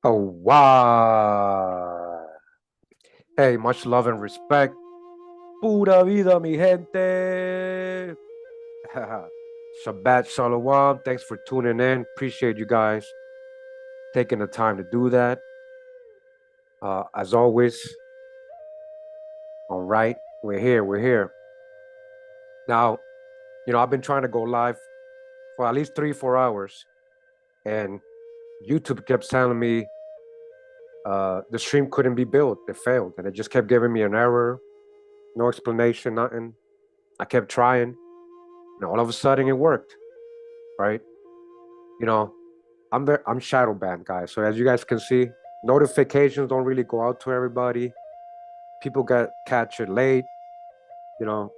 Oh, wow. Hey, much love and respect. Pura vida, mi gente. Shabbat Shalom. Thanks for tuning in. Appreciate you guys taking the time to do that. As always, all right, we're here. We're here. Now, I've been trying to go live for at least 3, 4 hours, and YouTube kept telling me the stream couldn't be built. It failed, and it just kept giving me an error, no explanation, nothing. I kept trying, and all of a sudden it worked, right? You know, I'm shadow banned, guys. So as you guys can see, notifications don't really go out to everybody. People catch it late. You know,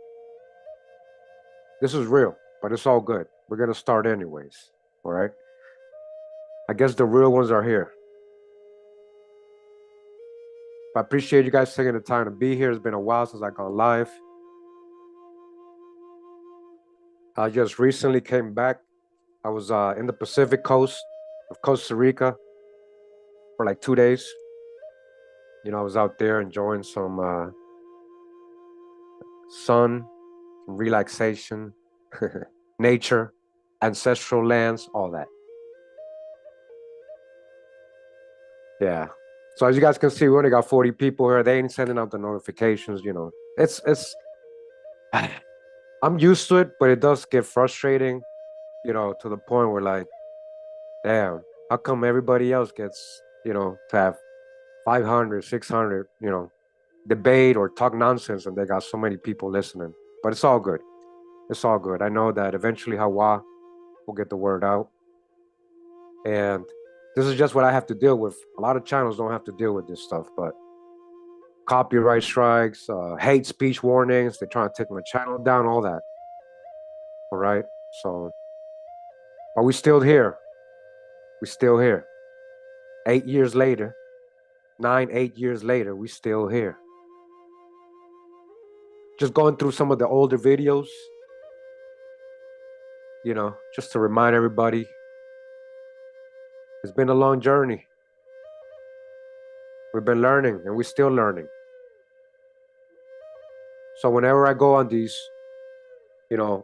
this is real, but it's all good. We're gonna start anyways. All right. I guess the real ones are here. But I appreciate you guys taking the time to be here. It's been a while since I got live. I just recently came back. I was in the Pacific coast of Costa Rica for like 2 days. I was out there enjoying some sun, some relaxation, nature, ancestral lands, all that. Yeah. So as you guys can see, we only got 40 people here. They ain't sending out the notifications. It's. I'm used to it, but it does get frustrating. To the point where like, damn, how come everybody else gets to have 500, 600, debate or talk nonsense, and they got so many people listening. But it's all good. It's all good. I know that eventually Hawa will get the word out. And this is just what I have to deal with. A lot of channels don't have to deal with this stuff, but copyright strikes, hate speech warnings, they're trying to take my channel down, all that. All right. So, are we still here? We still here. 8 years later, 8 years later, we still here. Just going through some of the older videos, just to remind everybody, it's been a long journey. We've been learning and we're still learning. So whenever I go on these,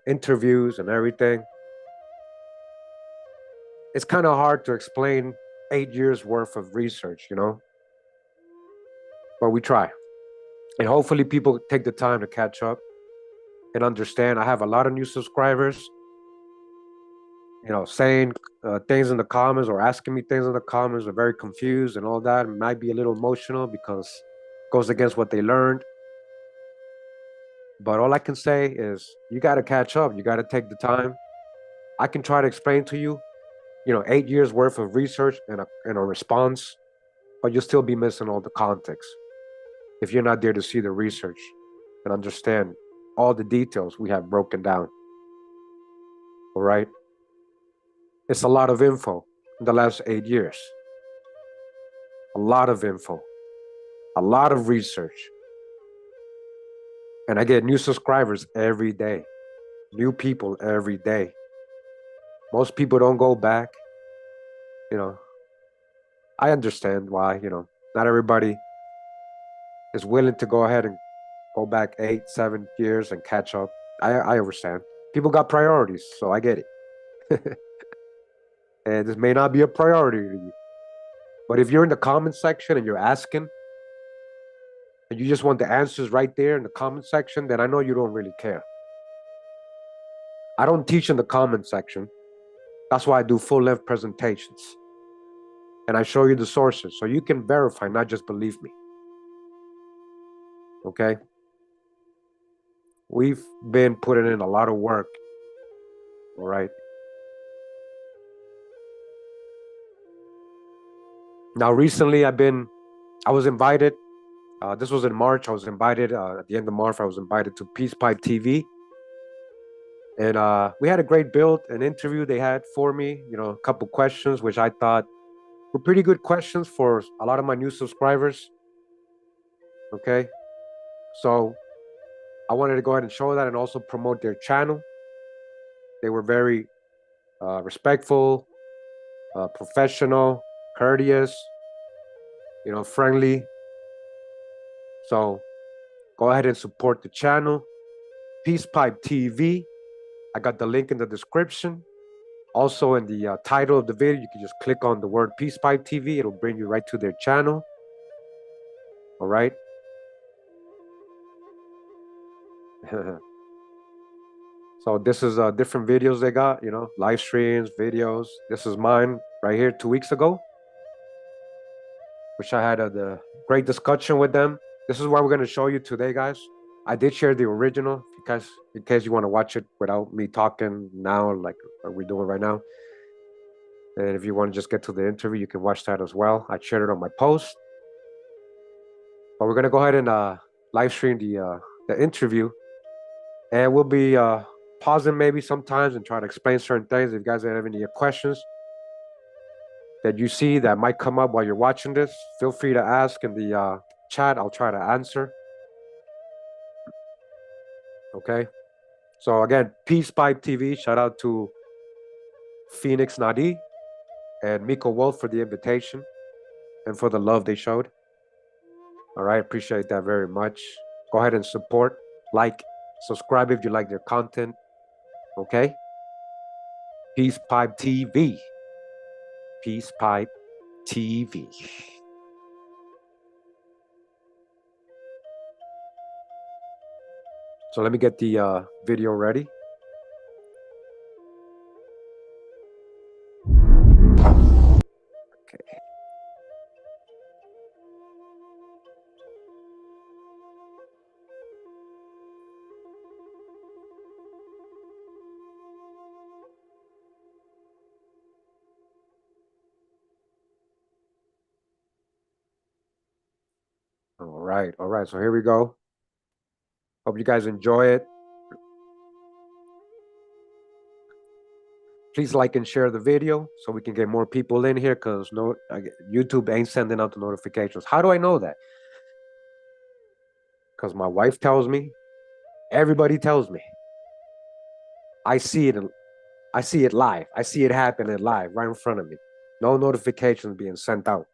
interviews and everything, it's kind of hard to explain 8 years worth of research, but we try. And hopefully people take the time to catch up and understand. I have a lot of new subscribers, saying things in the comments or asking me things in the comments are very confused and all that. It might be a little emotional because it goes against what they learned. But all I can say is you got to catch up. You got to take the time. I can try to explain to you, 8 years worth of research and a response, but you'll still be missing all the context if you're not there to see the research and understand all the details we have broken down. All right. It's a lot of info in the last 8 years. A lot of info, a lot of research. And I get new subscribers every day, new people every day. Most people don't go back. You know, I understand why, not everybody is willing to go ahead and go back 8, 7 years and catch up. I understand. People got priorities, so I get it. And this may not be a priority to you. But if you're in the comment section and you're asking and you just want the answers right there in the comment section, then I know you don't really care. I don't teach in the comment section. That's why I do full-length presentations. And I show you the sources so you can verify, not just believe me. Okay? We've been putting in a lot of work. All right? Now, recently, I was invited. This was in March. I was invited at the end of March. I was invited to Peace Pipe TV. And we had a great build, an interview they had for me, a couple questions, which I thought were pretty good questions for a lot of my new subscribers. Okay. So I wanted to go ahead and show that and also promote their channel. They were very respectful, professional, courteous. friendly. So go ahead and support the channel. Peace Pipe TV. I got the link in the description. Also in the title of the video, you can just click on the word Peace Pipe TV. It'll bring you right to their channel. All right. So this is different videos they got, live streams, videos. This is mine right here 2 weeks ago, which I had a great discussion with them. This is what we're going to show you today, guys. I did share the original in case you want to watch it without me talking now, like we're doing right now. And if you want to just get to the interview, you can watch that as well. I shared it on my post. But we're going to go ahead and live stream the interview. And we'll be pausing maybe sometimes and try to explain certain things. If you guys have any questions that you see that might come up while you're watching this, feel free to ask in the chat. I'll try to answer. Okay. So again, Peace Pipe TV. Shout out to Phoenix Nadie and Micco Wolf for the invitation and for the love they showed. All right. Appreciate that very much. Go ahead and support, like, subscribe if you like their content. Okay. Peace Pipe TV. Peace Pipe TV. So let me get the video ready. Okay. All right. So here we go. Hope you guys enjoy it. Please like and share the video so we can get more people in here, because YouTube ain't sending out the notifications. How do I know that? Because my wife tells me, everybody tells me. I see it live. I see it happening live right in front of me. No notifications being sent out.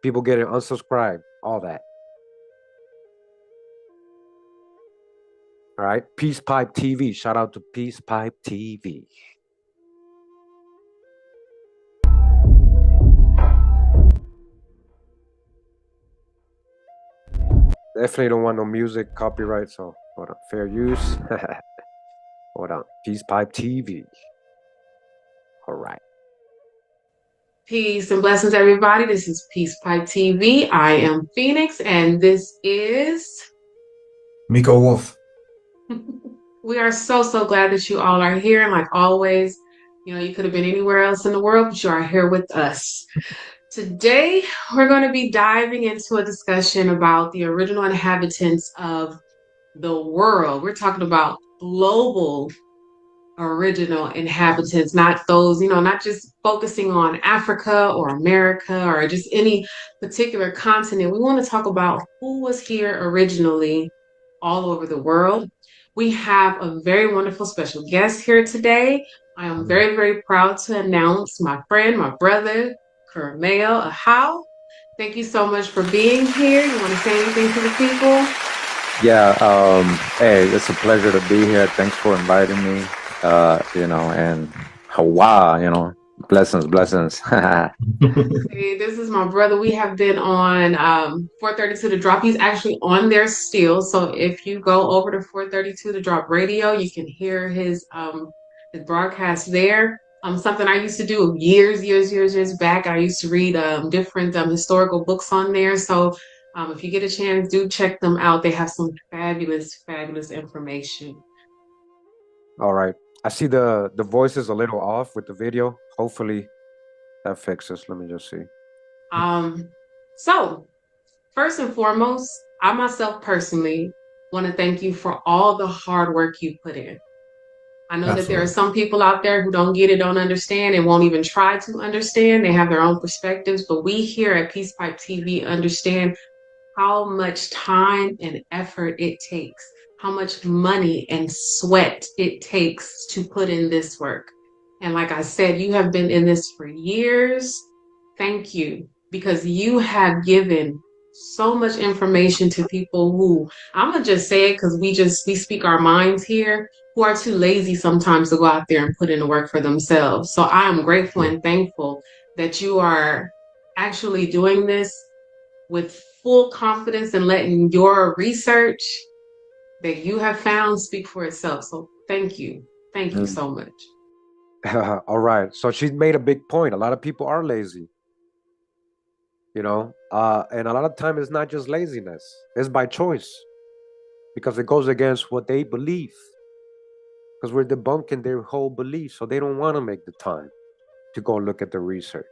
People getting unsubscribed, all that. All right. Peace Pipe TV. Shout out to Peace Pipe TV. Definitely don't want no music copyright, so hold on. Fair use. Hold on. Peace Pipe TV. All right. Peace and blessings, everybody. This is Peace Pipe TV. I am Phoenix, and this is Micco Wolf. We are so glad that you all are here. And like always, you could have been anywhere else in the world, but you are here with us. Today, we're going to be diving into a discussion about the original inhabitants of the world. We're talking about global original inhabitants, not those, not just focusing on Africa or America or just any particular continent. We want to talk about who was here originally all over the world. We have a very wonderful special guest here today. I am very proud to announce my friend, my brother, Kurimeo. How? Thank you so much for being here. You want to say anything to the people? Yeah, hey, it's a pleasure to be here. Thanks for inviting me. And Hawa, blessings. Hey, this is my brother. We have been on 432 The Drop. He's actually on there still. So if you go over to 432 The Drop Radio, you can hear his broadcast there. Something I used to do years back. I used to read different historical books on there. So if you get a chance, do check them out. They have some fabulous information. All right. I see the voice is a little off with the video. Hopefully that fixes. Let me just see. So first and foremost, I myself personally want to thank you for all the hard work you put in. I know that there are some people out there who don't get it, don't understand, and won't even try to understand. They have their own perspectives, but we here at Peace Pipe TV understand how much time and effort it takes, how much money and sweat it takes to put in this work. And like I said, you have been in this for years. Thank you. because you have given so much information to people who, I'm gonna just say it because we speak our minds here, who are too lazy sometimes to go out there and put in the work for themselves. So I am grateful Yeah. and thankful that you are actually doing this with full confidence and letting your research that you have found speak for itself. So thank you. Thank you Mm. so much. All right. So she made a big point. A lot of people are lazy, and a lot of time it's not just laziness, it's by choice because it goes against what they believe. Because we're debunking their whole belief, so they don't want to make the time to go look at the research.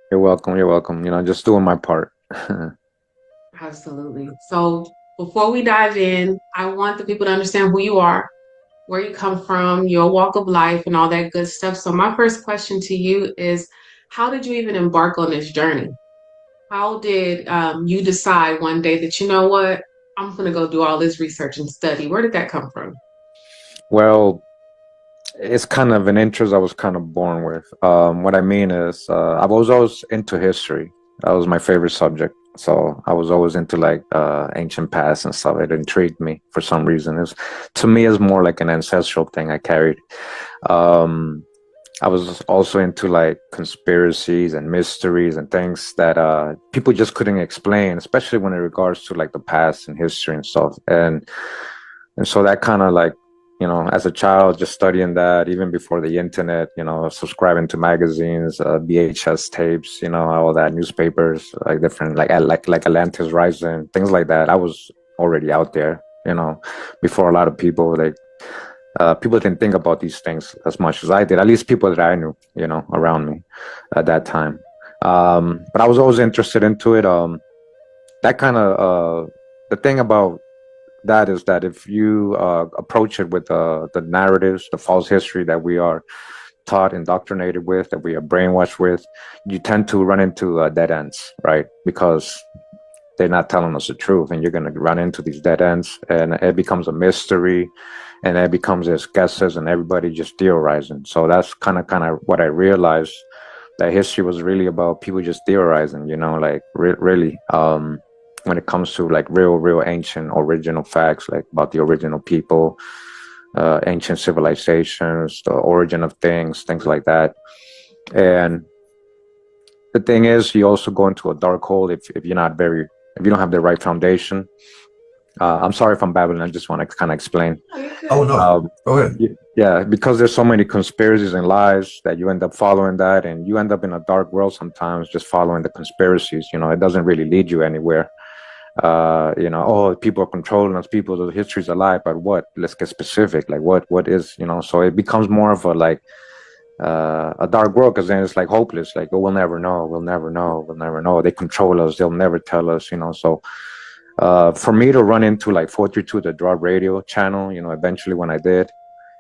You're welcome. You're welcome. Just doing my part. Absolutely. So before we dive in, I want the people to understand who you are, where you come from, your walk of life, and all that good stuff. So my first question to you is, how did you even embark on this journey? How did you decide one day that, you know what, I'm going to go do all this research and study? Where did that come from? Well, it's kind of an interest I was kind of born with. What I mean is, I was always into history. That was my favorite subject. So I was always into like ancient past and stuff. It intrigued me for some reason. To me, it's more like an ancestral thing I carried. Um, I was also into like conspiracies and mysteries and things that people just couldn't explain, especially when it regards to like the past and history and stuff. And so that kind of like, as a child, just studying that even before the internet, subscribing to magazines, VHS tapes, all that, newspapers, like different, like Atlantis Rising, things like that. I was already out there, before a lot of people. Like people didn't think about these things as much as I did. At least people that I knew, around me at that time. But I was always interested into it. That kind of the thing about that is that if you approach it with the narratives, the false history that we are taught, indoctrinated with, that we are brainwashed with, you tend to run into dead ends, right? Because they're not telling us the truth, and you're going to run into these dead ends, and it becomes a mystery, and it becomes this guesses, and everybody just theorizing. So that's kind of what I realized, that history was really about people just theorizing, like really. When it comes to like real ancient original facts, like about the original people, ancient civilizations, the origin of things like that. And the thing is, you also go into a dark hole if you're not if you don't have the right foundation. I'm sorry if I'm babbling. I just want to kind of explain. Oh no, go ahead. Yeah, because there's so many conspiracies and lies that you end up following that, and you end up in a dark world sometimes just following the conspiracies. It doesn't really lead you anywhere. Oh, people are controlling us, the history's a lie, but what? Let's get specific. Like what is, so it becomes more of a dark world, because then it's like hopeless. Like, oh, we'll never know. We'll never know. We'll never know. They control us. They'll never tell us. So for me to run into like 432, the drug radio channel, eventually when I did,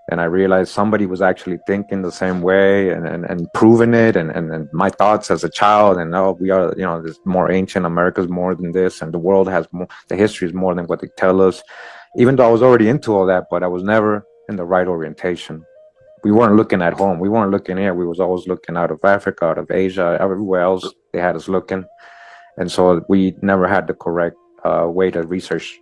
and I realized somebody was actually thinking the same way and proving it, and my thoughts as a child, and we are, there's more ancient, America's more than this, and the world has more, the history is more than what they tell us. Even though I was already into all that, but I was never in the right orientation. We weren't looking at home. We weren't looking here. We was always looking out of Africa, out of Asia, everywhere else they had us looking. And so we never had the correct way to research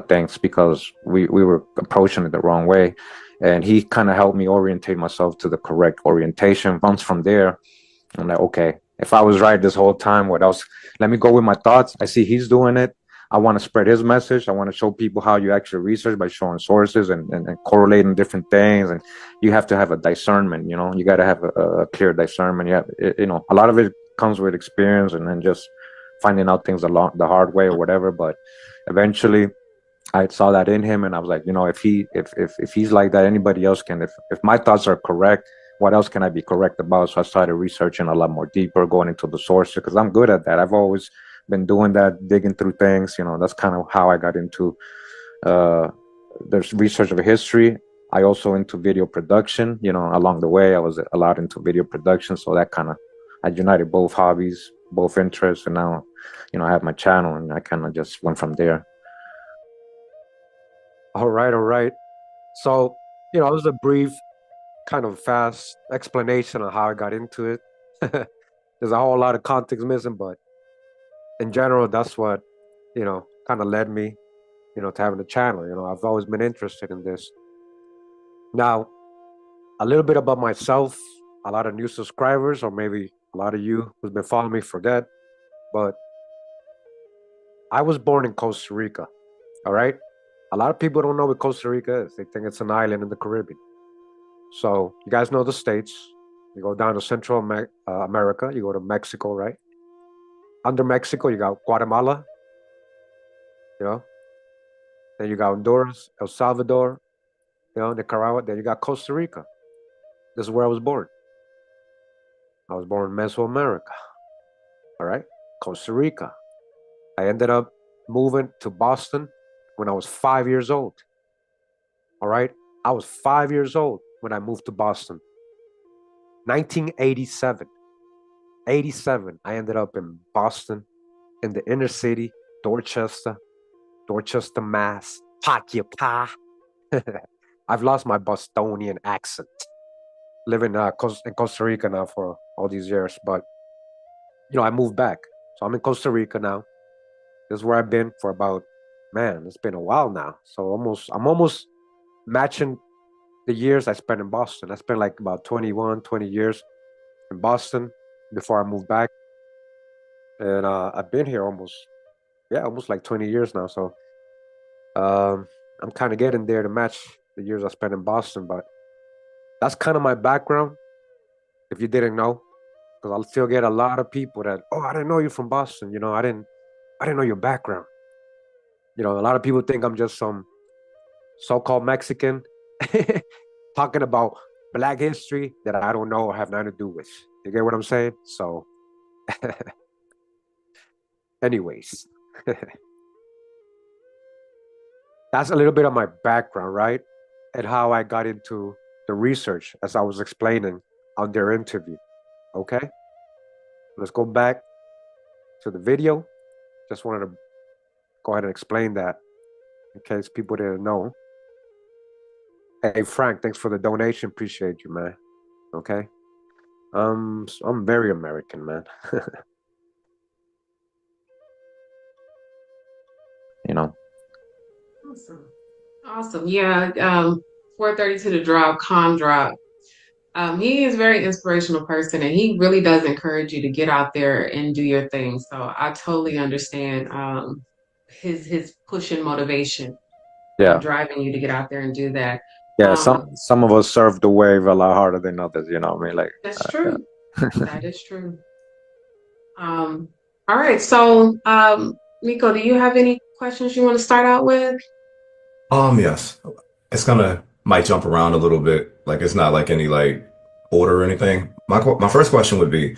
things, because we were approaching it the wrong way. And he kind of helped me orientate myself to the correct orientation. Once from there, I'm like, okay, if I was right this whole time, what else? Let me go with my thoughts. I see he's doing it. I want to spread his message. I want to show people how you actually research by showing sources and correlating different things. And you have to have a discernment, you got to have a clear discernment. A lot of it comes with experience and then just finding out things along the hard way or whatever. But eventually I saw that in him, and I was like, if he's like that, anybody else can. If my thoughts are correct, what else can I be correct about? So I started researching a lot more deeper, going into the sources, because I'm good at that. I've always been doing that, digging through things. That's kind of how I got into the research of history. I also into video production. Along the way, I was a lot into video production, so that kind of I united both hobbies, both interests, and now, I have my channel, and I kind of just went from there. All right, all right. So, it was a brief, kind of fast explanation of how I got into it. there's a whole lot of context missing, but in general, that's what, kind of led me, to having a channel. I've always been interested in this. Now, a little bit about myself, a lot of new subscribers, or maybe a lot of you who's been following me forget, but I was born in Costa Rica. All right. A lot of people don't know what Costa Rica is. They think it's an island in the Caribbean. So you guys know the states. You go down to Central America. You go to Mexico, right? Under Mexico, you got Guatemala. Then you got Honduras, El Salvador, Nicaragua. Then you got Costa Rica. This is where I was born. I was born in Mesoamerica. All right, Costa Rica. I ended up moving to Boston when I was 5 years old. All right, I was 5 years old when I moved to Boston. 1987. 87. I ended up in Boston, in the inner city, Dorchester, Mass, Pakyapa. I've lost my Bostonian accent. Living in Costa Rica now for all these years, but I moved back, so I'm in Costa Rica now. This is where I've been for about, man, it's been a while now. So I'm almost matching the years I spent in Boston. I spent like about 20 years in Boston before I moved back, and I've been here almost like 20 years now. So I'm kind of getting there to match the years I spent in Boston, but that's kind of my background. If you didn't know, because I'll still get a lot of people that, oh, I didn't know you're from Boston. I didn't know your background. A lot of people think I'm just some so-called Mexican talking about Black history that I don't know or have nothing to do with. You get what I'm saying? So, anyways, that's a little bit of my background, right? And how I got into the research as I was explaining on their interview. Okay? Let's go back to the video. Just wanted to go ahead and explain that in case people didn't know. Hey, Frank, thanks for the donation. Appreciate you, man. Okay? I'm very American, man. Awesome. Yeah. 4:30 to the drop, calm drop. He is a very inspirational person, and he really does encourage you to get out there and do your thing. So I totally understand his push and motivation, driving you to get out there and do that. Yeah, some of us surf the wave a lot harder than others. That's true. That is true. All right. So, Micco, do you have any questions you want to start out with? Yes. It's might jump around a little bit. Like it's not like any order or anything. My first question would be,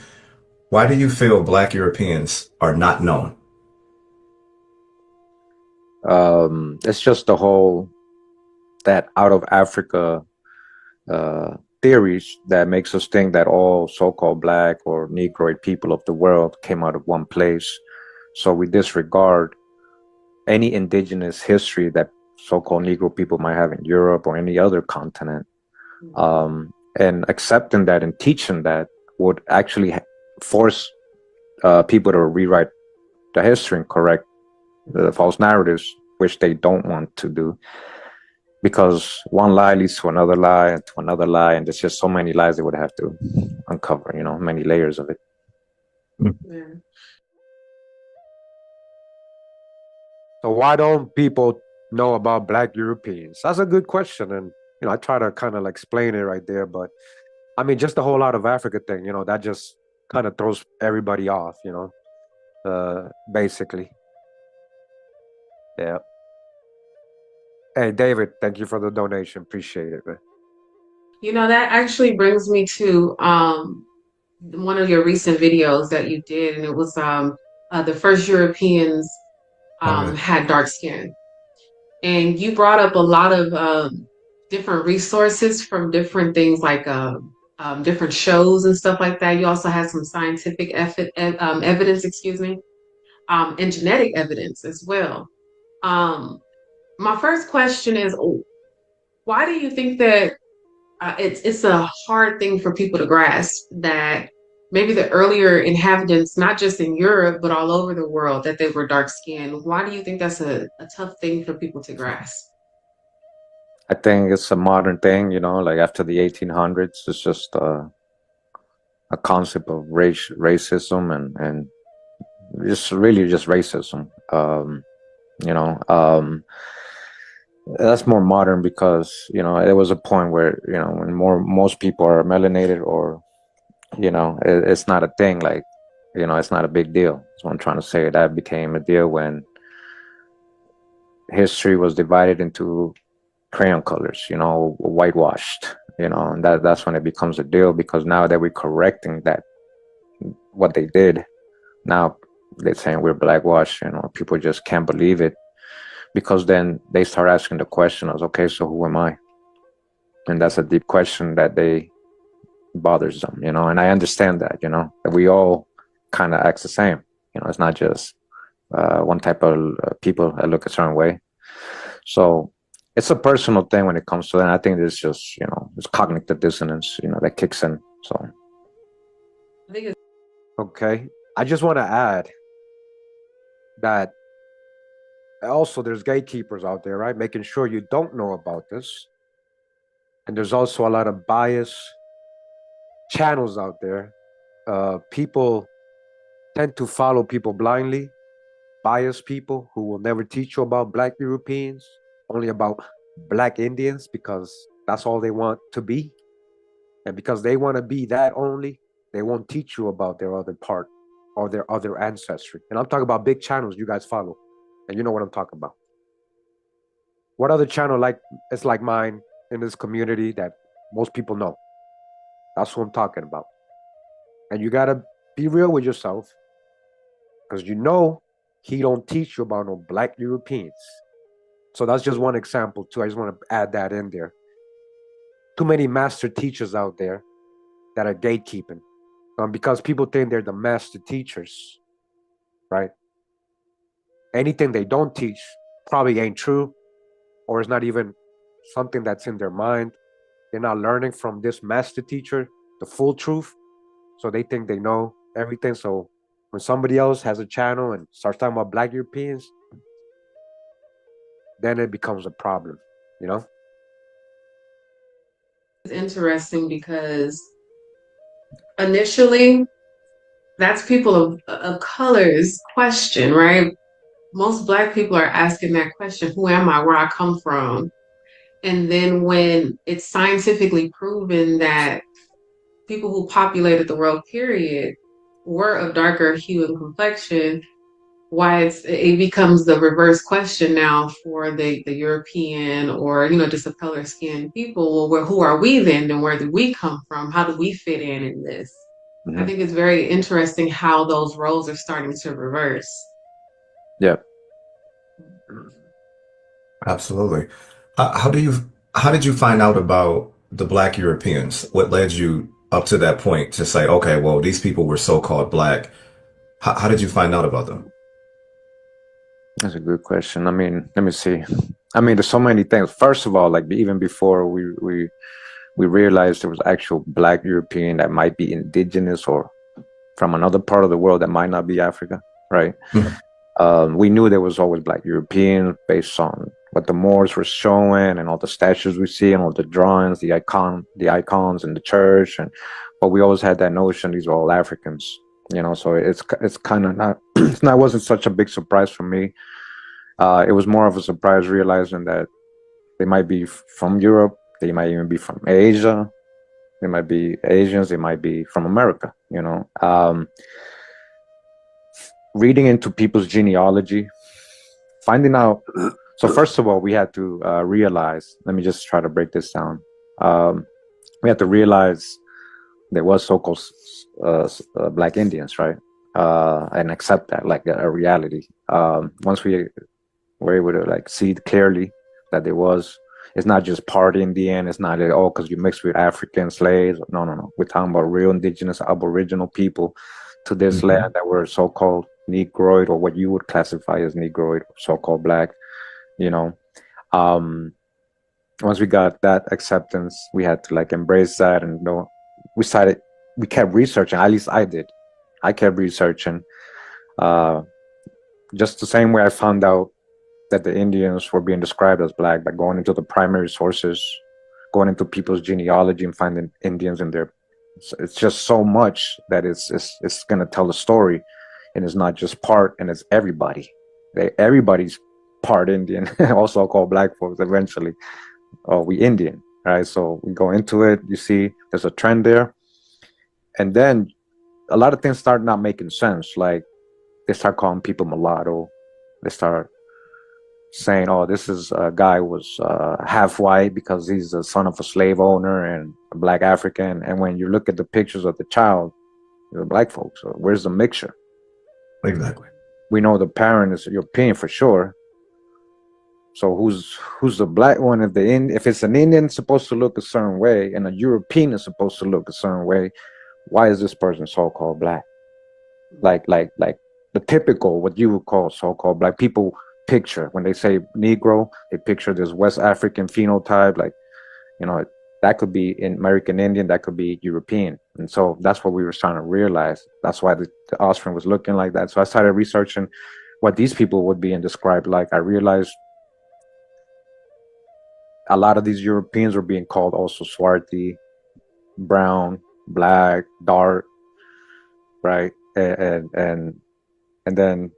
why do you feel Black Europeans are not known? It's just the whole that out of Africa theories that makes us think that all so-called Black or Negroid people of the world came out of one place. So we disregard any indigenous history that so-called Negro people might have in Europe or any other continent. And accepting that and teaching that would actually force people to rewrite the history and correct the false narratives, which they don't want to do. Because one lie leads to another lie and to another lie, and there's just so many lies they would have to uncover, many layers of it. Yeah. So why don't people know about Black Europeans? That's a good question, and I try to kind of explain it right there, but I mean, just the whole out of Africa thing, that just kind of throws everybody off, basically. Yeah. Hey, David, thank you for the donation. Appreciate it, man. That actually brings me to one of your recent videos that you did, and it was the first Europeans had dark skin. And you brought up a lot of different resources from different things like different shows and stuff like that. You also had some scientific evidence, and genetic evidence as well. My first question is, why do you think that it's a hard thing for people to grasp that maybe the earlier inhabitants, not just in Europe, but all over the world, that they were dark skinned. Why do you think that's a tough thing for people to grasp? I think it's a modern thing, like after the 1800s, it's just a concept of racism and just really just racism. You know, that's more modern because, there was a point where, when most people are melanated or, it's not a thing, like, it's not a big deal. That's what I'm trying to say. That became a deal when history was divided into crayon colors, whitewashed, and that's when it becomes a deal, because now that we're correcting that, what they did, now they're saying we're blackwash, people just can't believe it, because then they start asking the question of, okay, so who am I? And that's a deep question that bothers them, and I understand that, that we all kind of act the same, it's not just one type of people that look a certain way. So it's a personal thing when it comes to that. And I think it's just, it's cognitive dissonance, that kicks in. So, I think Okay. I just want to add that also there's gatekeepers out there, right? Making sure you don't know about this. And there's also a lot of bias channels out there. People tend to follow people blindly, biased people who will never teach you about Black Europeans, only about Black Indians, because that's all they want to be. And because they want to be that only, they won't teach you about their other part or their other ancestry. And I'm talking about big channels you guys follow. And you know what I'm talking about. What other channel is like mine in this community that most people know? That's what I'm talking about. And you gotta be real with yourself, because he don't teach you about no Black Europeans. So that's just one example too. I just want to add that in there. Too many master teachers out there that are gatekeeping, because people think they're the master teachers, right? Anything they don't teach probably ain't true, or it's not even something that's in their mind. They're not learning from this master teacher the full truth, so they think they know everything. So when somebody else has a channel and starts talking about Black Europeans, then it becomes a problem, you know? it's interesting because initially, that's people of color's question, right? Most Black people are asking that question, who am I, where I come from? And then when it's scientifically proven that people who populated the world, period, were of darker hue and complexion, why it becomes the reverse question now for the European or, just a color skinned people. Well, who are we then? And where do we come from? How do we fit in this? I think it's very interesting how those roles are starting to reverse. Yeah. Absolutely. How did you find out about the Black Europeans? What led you up to that point to say, okay, well, these people were so-called Black. How did you find out about them? That's a good question. I mean, let me see. I mean, there's so many things. First of all, like even before we realized there was actual Black European that might be indigenous or from another part of the world that might not be Africa, right? We knew there was always Black European based on what the Moors were showing and all the statues we see and all the drawings, the icons in the church, but we always had that notion these are all Africans, So it's kind of not wasn't such a big surprise for me. It was more of a surprise realizing that they might be from Europe, they might even be from Asia, they might be Asians, they might be from America, reading into people's genealogy, finding out. So first of all, we had to realize, let me just try to break this down. We had to realize there was so-called Black Indians, right? And accept that like a reality. Once we were able to like see clearly that it's not just part Indian. It's not at all because you mixed with African slaves. No. We're talking about real indigenous Aboriginal people to this land that were so-called Negroid, or what you would classify as Negroid, so-called Black. Once we got that acceptance, we had to like embrace that, and we started we kept researching. At least I did. I kept researching. Just the same way I found out that the Indians were being described as black, by going into the primary sources, going into people's genealogy and finding Indians in there. It's just so much that it's going to tell the story, and it's not just part, and it's everybody. Everybody's part Indian, also called black folks eventually. Oh, we Indian, right? So we go into it, you see there's a trend there. And then a lot of things start not making sense. Like they start calling people mulatto. They start saying, oh, this is a guy who was half white because he's the son of a slave owner and a black African. And when you look at the pictures of the child, the black folks, so where's the mixture? Exactly. We know the parent is European for sure. So who's the black one? If it's an Indian, it's supposed to look a certain way, and a European is supposed to look a certain way, why is this person so-called black? Like the typical, what you would call so-called black people picture. When they say Negro, they picture this West African phenotype, like, you know, that could be in American Indian, that could be European. And so that's what we were trying to realize. That's why the offspring was looking like that. So I started researching what these people would be and described like. I realized a lot of these Europeans were being called also Swarthy, brown, black, dark, right? And then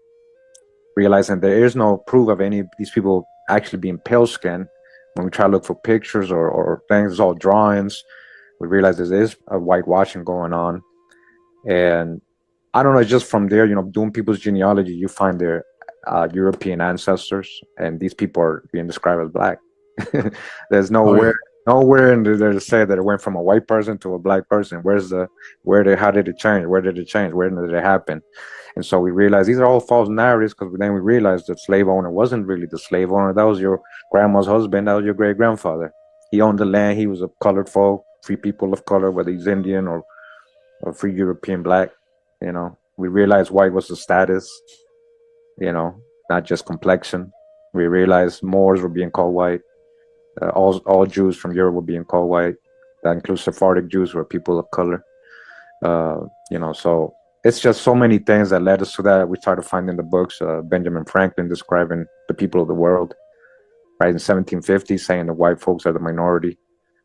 realizing there is no proof of any of these people actually being pale skinned. When we try to look for pictures or things, it's all drawings. We realize there is a whitewashing going on. And I don't know, just from there, you know, doing people's genealogy, you find their European ancestors, and these people are being described as black. There's nowhere in there to say that it went from a white person to a black person. How did it change? Where did it change? Where did it happen? And so we realized these are all false narratives, because then we realized the slave owner wasn't really the slave owner. That was your grandma's husband. That was your great grandfather. He owned the land. He was a colored folk, free people of color, whether he's Indian or free European black. You know, we realized white was the status, you know, not just complexion. We realized Moors were being called white. All Jews from Europe were being called white. That includes Sephardic Jews, who are people of color. You know, so it's just so many things that led us to that. We started finding the books, Benjamin Franklin describing the people of the world, right, in 1750, saying the white folks are the minority,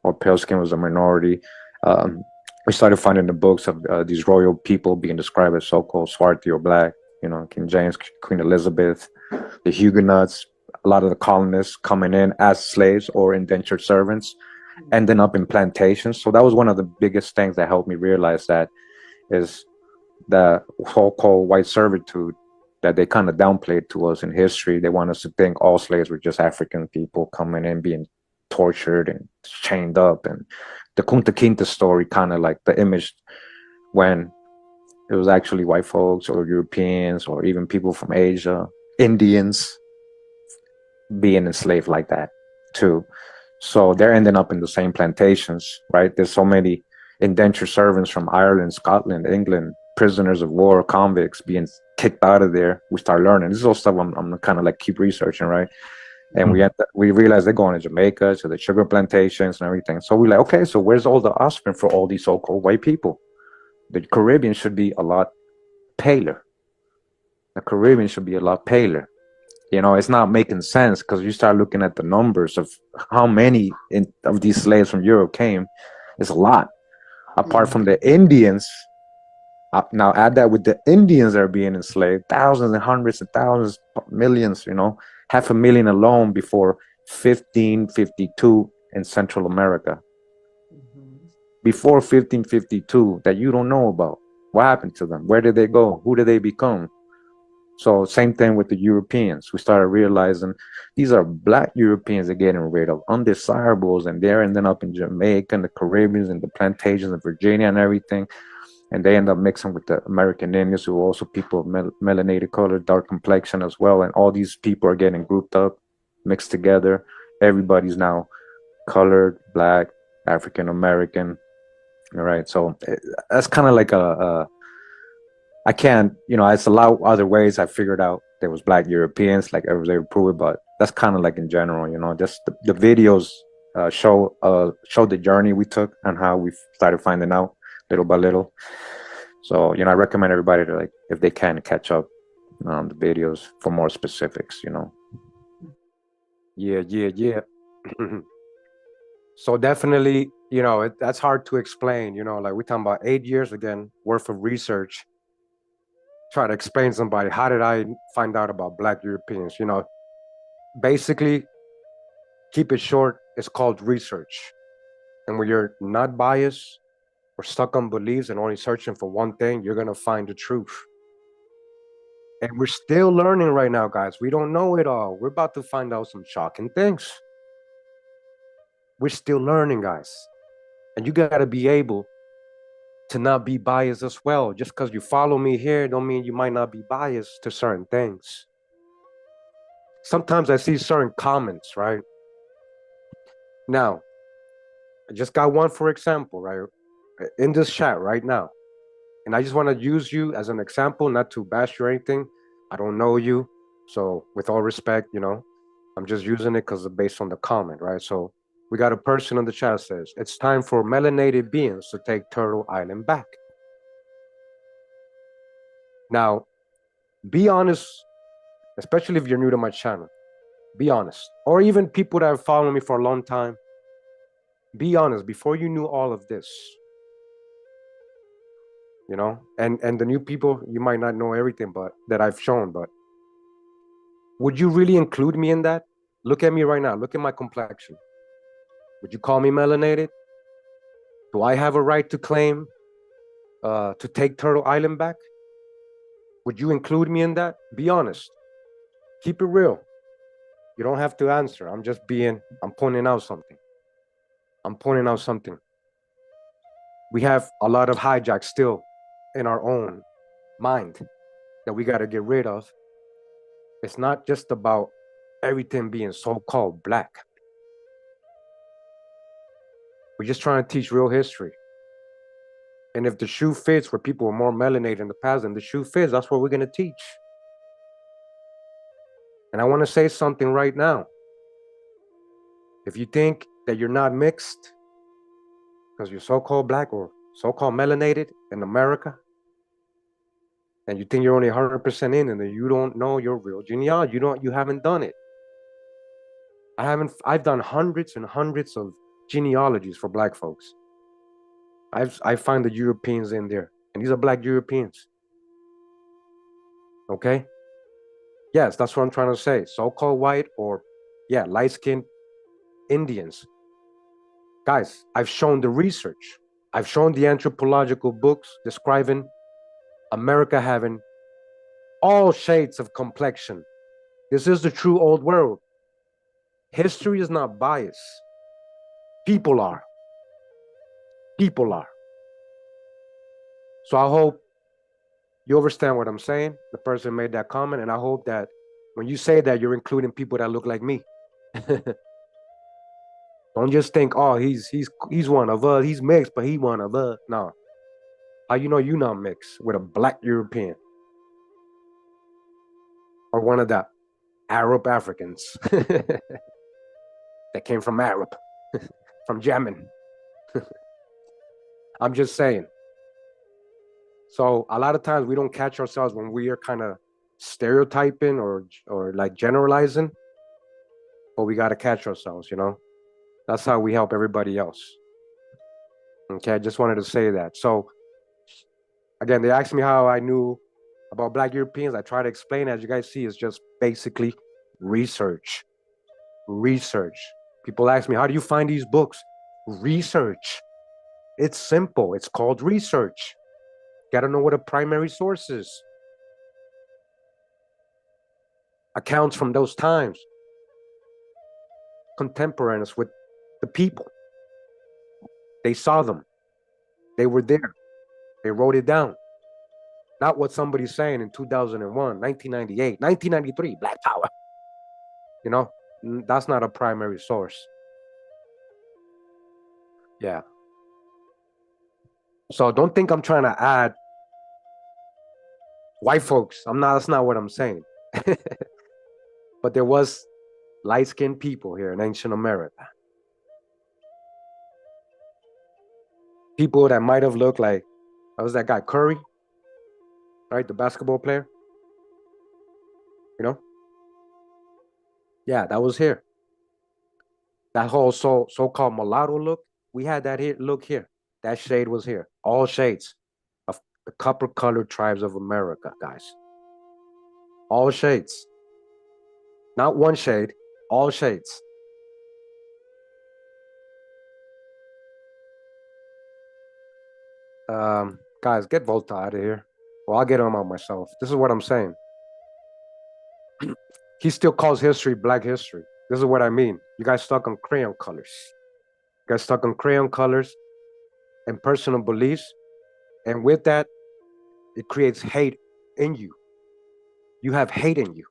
or pale skin was a minority. We started finding the books of these royal people being described as so-called Swarthy or black. You know, King James, Queen Elizabeth, the Huguenots, a lot of the colonists coming in as slaves or indentured servants, ending up in plantations. So that was one of the biggest things that helped me realize that is the so-called white servitude that they kind of downplayed to us in history. They want us to think all slaves were just African people coming in, being tortured and chained up. And the Kunta Kinte story, kind of like the image when it was actually white folks or Europeans or even people from Asia, Indians, being enslaved like that too. So they're ending up in the same plantations, right? There's so many indentured servants from Ireland, Scotland, England, prisoners of war, convicts being kicked out of there. We start learning. This is all stuff I'm kind of like keep researching, right? And we realize they're going to Jamaica, to the sugar plantations and everything. So we're like, okay, so where's all the offspring for all these so-called white people? The Caribbean should be a lot paler. The Caribbean should be a lot paler. You know, it's not making sense, because you start looking at the numbers of how many of these slaves from Europe came. It's a lot. Apart from the Indians, now add that with the Indians that are being enslaved, thousands and hundreds of thousands, millions, you know, 500,000 alone before 1552 in Central America. Before 1552, that you don't know about. What happened to them? Where did they go? Who did they become? So same thing with the Europeans. We started realizing these are black Europeans that are getting rid of undesirables, and they're ending up in Jamaica and the Caribbean and the plantations in Virginia and everything. And they end up mixing with the American Indians, who are also people of melanated color, dark complexion as well. And all these people are getting grouped up, mixed together. Everybody's now colored, black, African American. All right. So that's kind of like I can't, you know, it's a lot of other ways I figured out there was black Europeans, like I was able to prove it, but that's kind of like in general, you know, just the videos show the journey we took and how we started finding out little by little. So, I recommend everybody to, like, if they can, catch up on the videos for more specifics, Yeah. So definitely, that's hard to explain, like we're talking about 8 years again worth of research. Try to explain to somebody, how did I find out about Black Europeans? Basically, keep it short, it's called research. And when you're not biased or stuck on beliefs and only searching for one thing, you're going to find the truth. And we're still learning right now, guys. We don't know it all. We're about to find out some shocking things. We're still learning, guys. And you got to be able to not be biased as well. Just because you follow me here don't mean you might not be biased to certain things. Sometimes I see certain comments, right? Now, I just got one, for example, right? In this chat right now. And I just want to use you as an example, not to bash you or anything. I don't know you. So with all respect, I'm just using it because it's based on the comment, right? So we got a person in the chat that says, it's time for melanated beings to take Turtle Island back. Now, be honest, especially if you're new to my channel, be honest. Or even people that have followed me for a long time, be honest, before you knew all of this, and the new people, you might not know everything but that I've shown, but would you really include me in that? Look at me right now. Look at my complexion. Would you call me melanated? Do I have a right to claim to take Turtle Island back? Would you include me in that? Be honest. Keep it real. You don't have to answer. I'm pointing out something. We have a lot of hijacks still in our own mind that we got to get rid of. It's not just about everything being so-called Black. We're just trying to teach real history. And if the shoe fits, where people were more melanated in the past and the shoe fits, that's what we're going to teach. And I want to say something right now. If you think that you're not mixed because you're so-called Black or so-called melanated in America, and you think you're only 100% in and that you don't know your real genealogy, you haven't done it. I've done hundreds and hundreds of genealogies for Black folks. I find the Europeans in there, and these are Black Europeans. Okay? Yes, that's what I'm trying to say. So-called white or, light-skinned Indians. Guys, I've shown the research. I've shown the anthropological books describing America having all shades of complexion. This is the true old world. History is not biased. People are. So I hope you understand what I'm saying. The person made that comment, and I hope that when you say that, you're including people that look like me. Don't just think, oh, he's one of us. He's mixed, but he one of us. No. How you know you're not mixed with a Black European or one of the Arab Africans that came from Arab, from Yemen? I'm just saying. So a lot of times we don't catch ourselves when we are kind of stereotyping or like generalizing, but we got to catch ourselves, That's how we help everybody else. Okay, I just wanted to say that. So again, they asked me how I knew about Black Europeans. I try to explain, as you guys see, it's just basically research. People ask me, how do you find these books? Research. It's simple. It's called research. Got to know what a primary source is. Accounts from those times. Contemporaneous with the people. They saw them. They were there. They wrote it down. Not what somebody's saying in 2001, 1998, 1993, Black Power. That's not a primary source. Yeah. So don't think I'm trying to add white folks. That's not what I'm saying. But there was light-skinned people here in ancient America. People that might have looked like, what was that guy, Curry, right? The basketball player, you know? Yeah, that was here. That whole so-called mulatto look, we had that here look here. That shade was here. All shades of the copper-colored tribes of America, guys. All shades. Not one shade, all shades. Guys, get Volta out of here. Well, I'll get him out myself. This is what I'm saying. He still calls history Black history. This is what I mean. You guys stuck on crayon colors. You guys stuck on crayon colors and personal beliefs. And with that, it creates hate in you. You have hate in you.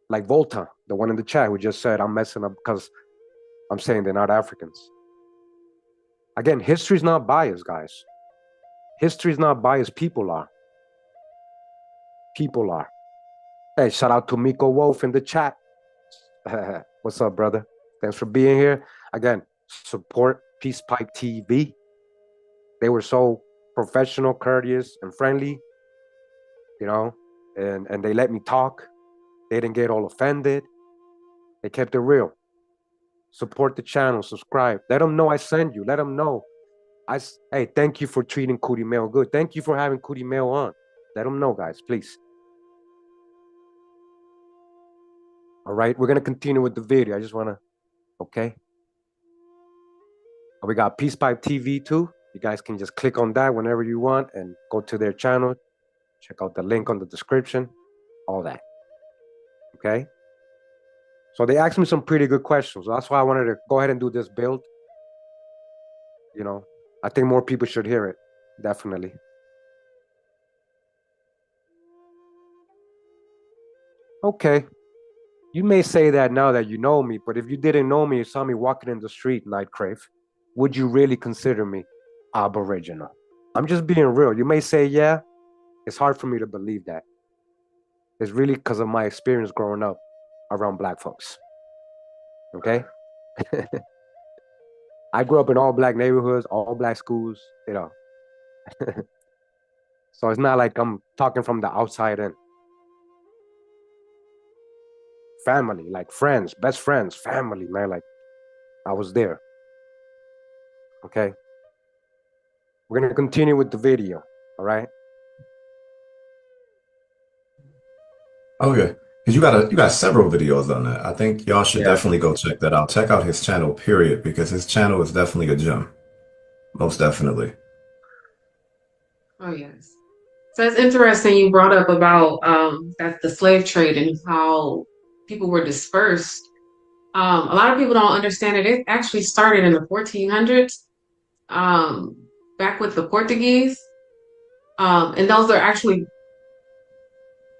Like Volta, the one in the chat who just said, I'm messing up because I'm saying they're not Africans. Again, history's not biased, guys. History's not biased. People are. People are. Hey, shout out to Miko Wolf in the chat. What's up, brother? Thanks for being here. Again, support Peace Pipe TV. They were so professional, courteous, and friendly, you know, and they let me talk. They didn't get all offended. They kept it real. Support the channel, subscribe. Let them know I send you. Let them know. Hey, thank you for treating Kurimeo good. Thank you for having Kurimeo on. Let them know, guys, please. All right, we're going to continue with the video. I just want to, okay. We got Peace Pipe TV too. You guys can just click on that whenever you want and go to their channel. Check out the link on the description, all that. Okay. So they asked me some pretty good questions. That's why I wanted to go ahead and do this build. You know, I think more people should hear it. Definitely. Okay. You may say that now that you know me, but if you didn't know me, you saw me walking in the street, Nightcrave, would you really consider me Aboriginal? I'm just being real. You may say, yeah, it's hard for me to believe that. It's really because of my experience growing up around Black folks. Okay? I grew up in all Black neighborhoods, all Black schools, you know. So it's not like I'm talking from the outside in. Family, like friends, best friends, family, man. Like I was there. Okay. We're gonna continue with the video. All right. Okay. Because you got several videos on that. I think y'all should definitely go check that out. Check out his channel, period, because his channel is definitely a gem. Most definitely. Oh, yes. So it's interesting you brought up about that the slave trade and how people were dispersed. A lot of people don't understand it. It actually started in the 1400s, back with the Portuguese. And those are actually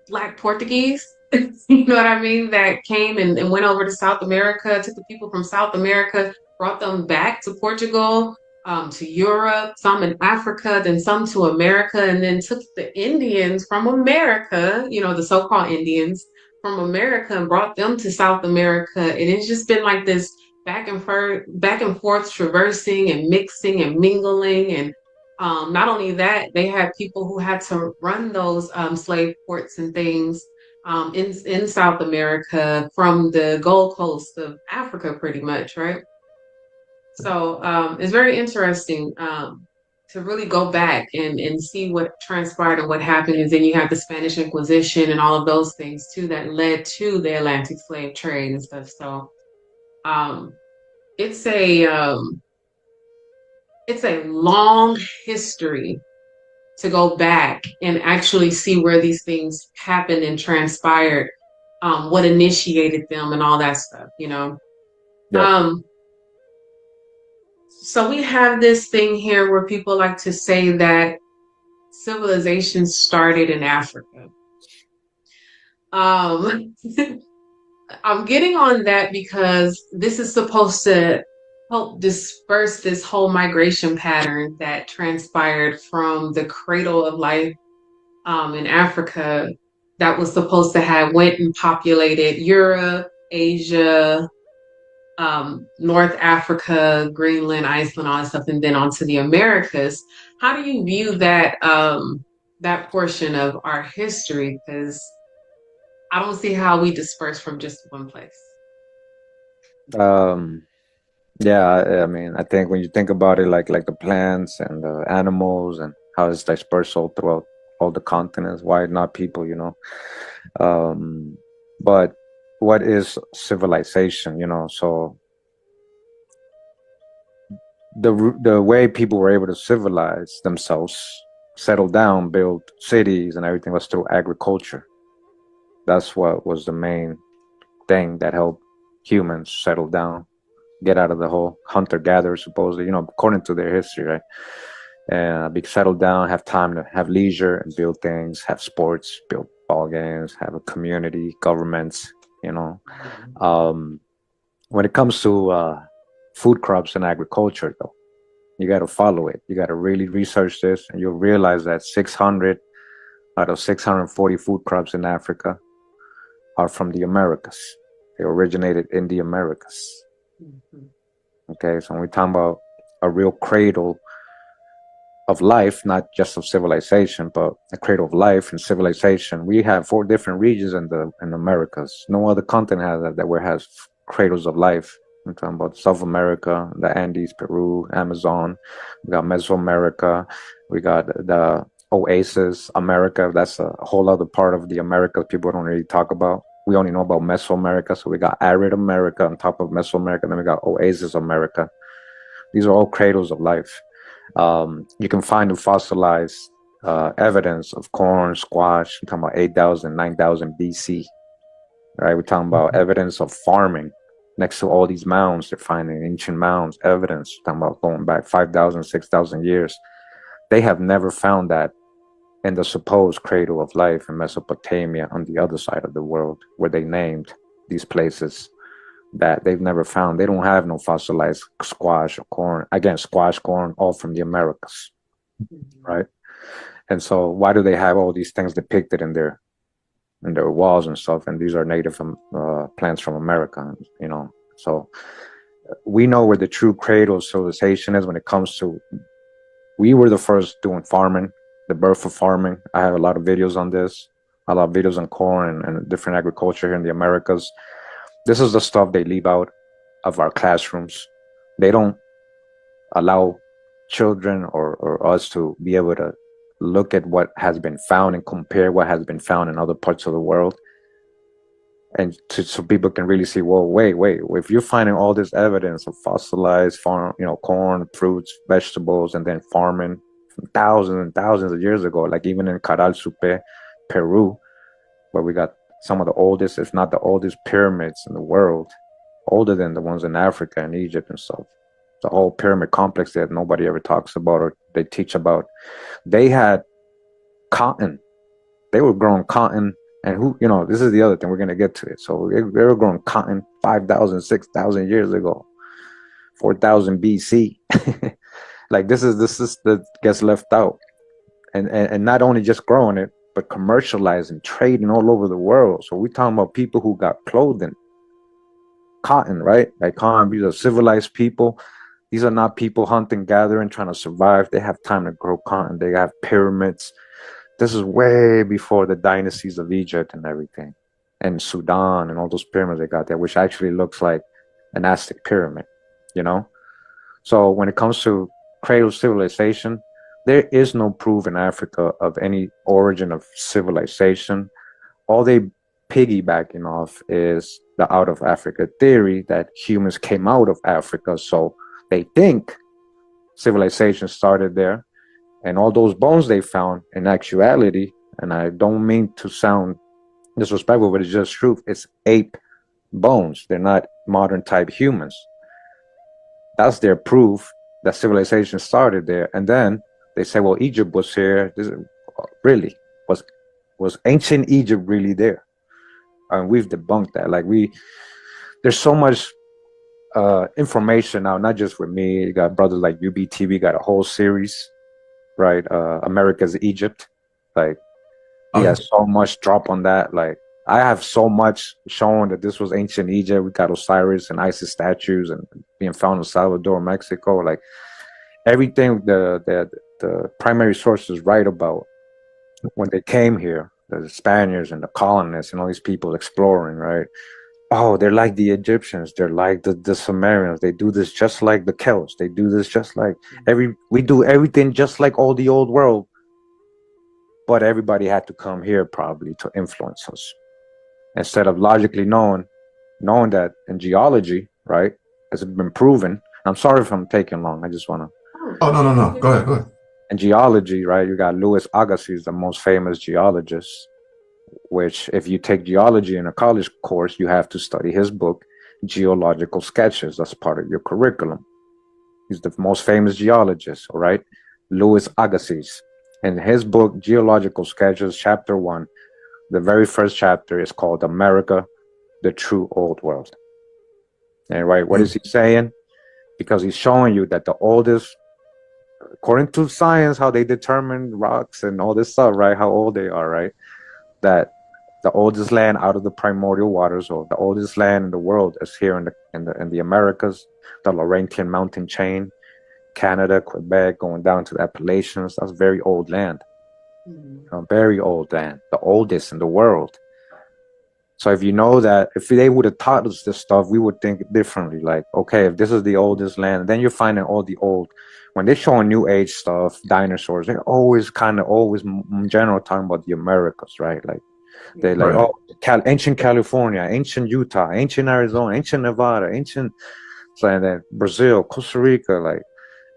Black Portuguese, you know what I mean, that came and went over to South America, took the people from South America, brought them back to Portugal, to Europe, some in Africa, then some to America, and then took the Indians from America, you know, the so-called Indians from America, and brought them to South America. And it's just been like this back and forth traversing and mixing and mingling. And not only that, they had people who had to run those slave ports and things in South America from the Gold Coast of Africa, pretty much, right? So it's very interesting to really go back and see what transpired and what happened. And then you have the Spanish Inquisition and all of those things too that led to the Atlantic slave trade and stuff. So it's a long history to go back and actually see where these things happened and transpired, what initiated them and all that stuff, you know. Yeah. So we have this thing here where people like to say that civilization started in Africa. I'm getting on that because this is supposed to help disperse this whole migration pattern that transpired from the cradle of life in Africa that was supposed to have went and populated Europe, Asia, North Africa, Greenland, Iceland, all that stuff, and then onto the Americas. How do you view that that portion of our history? Because I don't see how we disperse from just one place. Um, yeah, I mean, I think when you think about it, like the plants and the animals and how it's dispersed all throughout all the continents, why not people, you know? But what is civilization, you know? So the way people were able to civilize themselves, settle down, build cities and everything was through agriculture. That's what was the main thing that helped humans settle down, get out of the whole hunter-gatherer, supposedly, you know, according to their history, right? And be settled down, have time to have leisure and build things, have sports, build ball games, have a community, governments, you know. When it comes to food crops and agriculture, though, you got to follow it. You got to really research this, and you'll realize that 600 out of 640 food crops in Africa are from the Americas. They originated in the Americas. Okay, so when we're talking about a real cradle of life, not just of civilization, but a cradle of life and civilization, we have 4 different regions in the Americas. No other continent has that where has cradles of life. I'm talking about South America, the Andes, Peru, Amazon. We got Mesoamerica. We got the Oasis America. That's a whole other part of the Americas people don't really talk about. We only know about Mesoamerica. So we got Arid America on top of Mesoamerica. Then we got Oasis America. These are all cradles of life. You can find the fossilized evidence of corn, squash. We're talking about 8,000, 9,000 BC. Right? We're talking about evidence of farming. Next to all these mounds, they're finding ancient mounds, evidence. We're talking about going back 5,000, 6,000 years. They have never found that in the supposed cradle of life in Mesopotamia on the other side of the world, where they named these places that they've never found. They don't have no fossilized squash or corn. Again, squash, corn, all from the Americas, right? And so why do they have all these things depicted in their walls and stuff? And these are native plants from America, you know. So we know where the true cradle of civilization is when it comes to, we were the first doing farming, the birth of farming. I have a lot of videos on this, a lot of videos on corn and different agriculture here in the Americas. This is the stuff they leave out of our classrooms. They don't allow children or us to be able to look at what has been found and compare what has been found in other parts of the world. And so people can really see, well, wait, if you're finding all this evidence of fossilized farm, you know, corn, fruits, vegetables, and then farming from thousands and thousands of years ago, like even in Supe, Peru, where we got some of the oldest, if not the oldest pyramids in the world, older than the ones in Africa and Egypt and stuff. The whole pyramid complex that nobody ever talks about or they teach about. They had cotton. They were growing cotton. And who, you know, this is the other thing, we're going to get to it. So they were growing cotton 5,000, 6,000 years ago, 4,000 BC. Like this is that gets left out. And not only just growing it, but commercializing, trading all over the world. So we're talking about people who got clothing, cotton, right? Like cotton, these are civilized people. These are not people hunting, gathering, trying to survive. They have time to grow cotton. They have pyramids. This is way before the dynasties of Egypt and everything, and Sudan and all those pyramids they got there, which actually looks like an Aztec pyramid, you know? So when it comes to cradle civilization, there is no proof in Africa of any origin of civilization. All they piggybacking off is the out of Africa theory that humans came out of Africa. So they think civilization started there. And all those bones they found, in actuality, and I don't mean to sound disrespectful, but it's just truth, it's ape bones. They're not modern type humans. That's their proof that civilization started there. And then they say, well, Egypt was here. This really was ancient Egypt really there? And we've debunked that. Like there's so much information now, not just with me. You got brothers like UBTV, got a whole series, right? America's Egypt. Like he has so much drop on that. Like I have so much showing that this was ancient Egypt. We got Osiris and Isis statues and being found in Salvador, Mexico. Like everything the primary sources write about when they came here, the Spaniards and the colonists and all these people exploring, right? Oh, they're like the Egyptians. They're like the Sumerians. They do this just like the Celts. They do this just like we do everything just like all the old world. But everybody had to come here probably to influence us. Instead of logically knowing that in geology, right, has been proven. I'm sorry if I'm taking long. I just want to. Oh, no, no, no. Go ahead, go ahead. In geology, right, you got Louis Agassiz, the most famous geologist, which if you take geology in a college course, you have to study his book, Geological Sketches. That's part of your curriculum. He's the most famous geologist, all right? Louis Agassiz. In his book, Geological Sketches, chapter 1, the very first chapter is called America, the True Old World. And right, what is he saying? Because he's showing you that the oldest, according to science, how they determine rocks and all this stuff, right? How old they are, right? That the oldest land out of the primordial waters, or the oldest land in the world, is here in the Americas, the Laurentian mountain chain, Canada, Quebec, going down to the Appalachians. That's very old land. Very old land, the oldest in the world. So if you know that, if they would have taught us this stuff, we would think differently. Like, okay, if this is the oldest land, then you're finding all the old. When they're showing New Age stuff, dinosaurs, they're always in general talking about the Americas, right? Like they're like, Right. oh, ancient California, ancient Utah, ancient Arizona, ancient Nevada, ancient, so, and then Brazil, Costa Rica. Like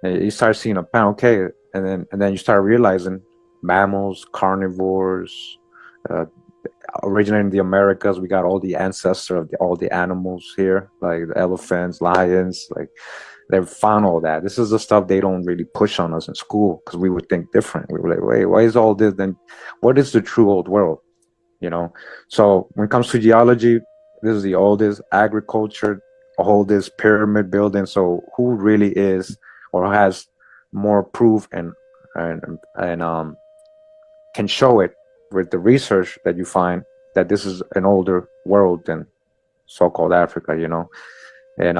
you start seeing a pan, okay, and then you start realizing mammals, carnivores. Originating in the Americas, we got all the ancestors of all the animals here, like the elephants, lions. Like they found all that. This is the stuff they don't really push on us in school because we would think different. We were like, wait, why is all this? Then what is the true old world? You know. So when it comes to geology, this is the oldest. Agriculture, oldest. Pyramid building. So who really is or has more proof and can show it with the research that you find that this is an older world than so-called Africa, you know. And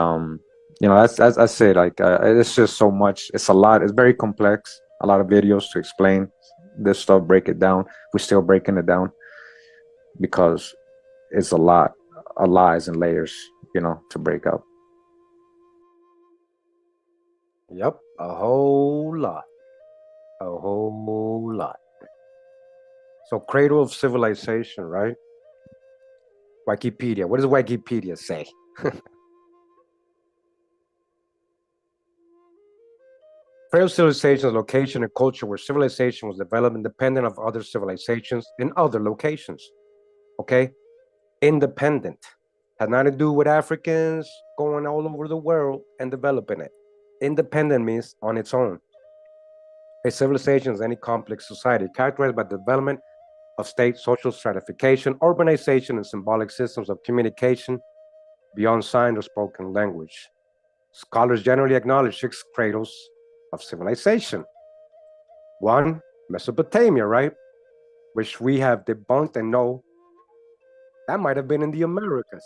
that's I say, like it's just so much. It's a lot. It's very complex. A lot of videos to explain this stuff, break it down. We're still breaking it down because it's a lot of lies and layers, you know, to break up. Yep, a whole lot. A whole lot. So, cradle of civilization, right? Wikipedia. What does Wikipedia say? Cradle of civilization is a location and culture where civilization was developed independent of other civilizations in other locations. Okay? Independent. Had nothing to do with Africans going all over the world and developing it. Independent means on its own. A civilization is any complex society characterized by the development of state, social stratification, urbanization, and symbolic systems of communication beyond signed or spoken language. Scholars generally acknowledge 6 cradles of civilization. 1, Mesopotamia, right? Which we have debunked and know that might have been in the Americas.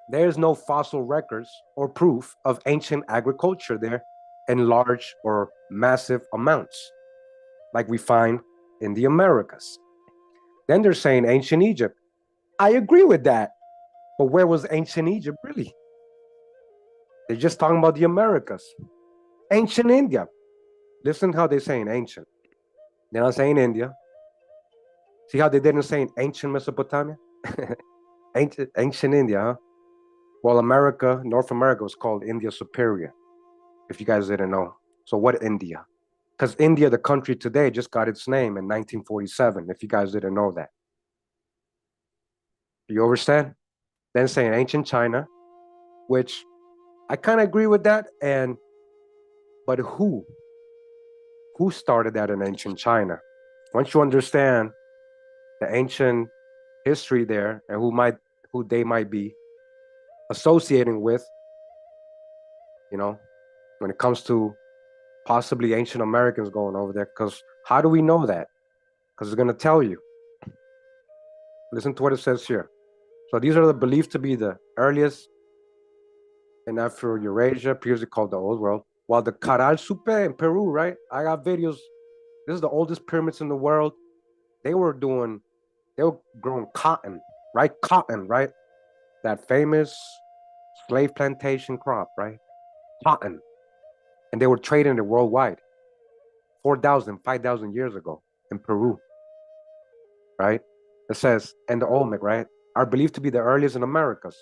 There's no fossil records or proof of ancient agriculture there in large or massive amounts, like we find in the Americas. Then they're saying ancient Egypt. I agree with that. But where was ancient Egypt really? They're just talking about the Americas. Ancient India. Listen to how they're saying ancient. They're not saying India. See how they didn't say ancient Mesopotamia? ancient India, huh? Well, North America was called India Superior, if you guys didn't know. So what India? Because India, the country today, just got its name in 1947, if you guys didn't know that. You understand? Then saying ancient China, which I kind of agree with that. But who started that in ancient China? Once you understand the ancient history there and who they might be associating with, you know, when it comes to possibly ancient Americans going over there, because how do we know that? Because it's going to tell you. Listen to what it says here. So these are the believed to be the earliest in Afro-Eurasia, previously called the Old World. While the Caral Supe in Peru, right? I got videos. This is the oldest pyramids in the world. They were growing cotton, right? Cotton, right? That famous slave plantation crop, right? Cotton. And they were trading it worldwide 4,000, 5,000 years ago in Peru, right? It says, and the Olmec, right? Are believed to be the earliest in Americas,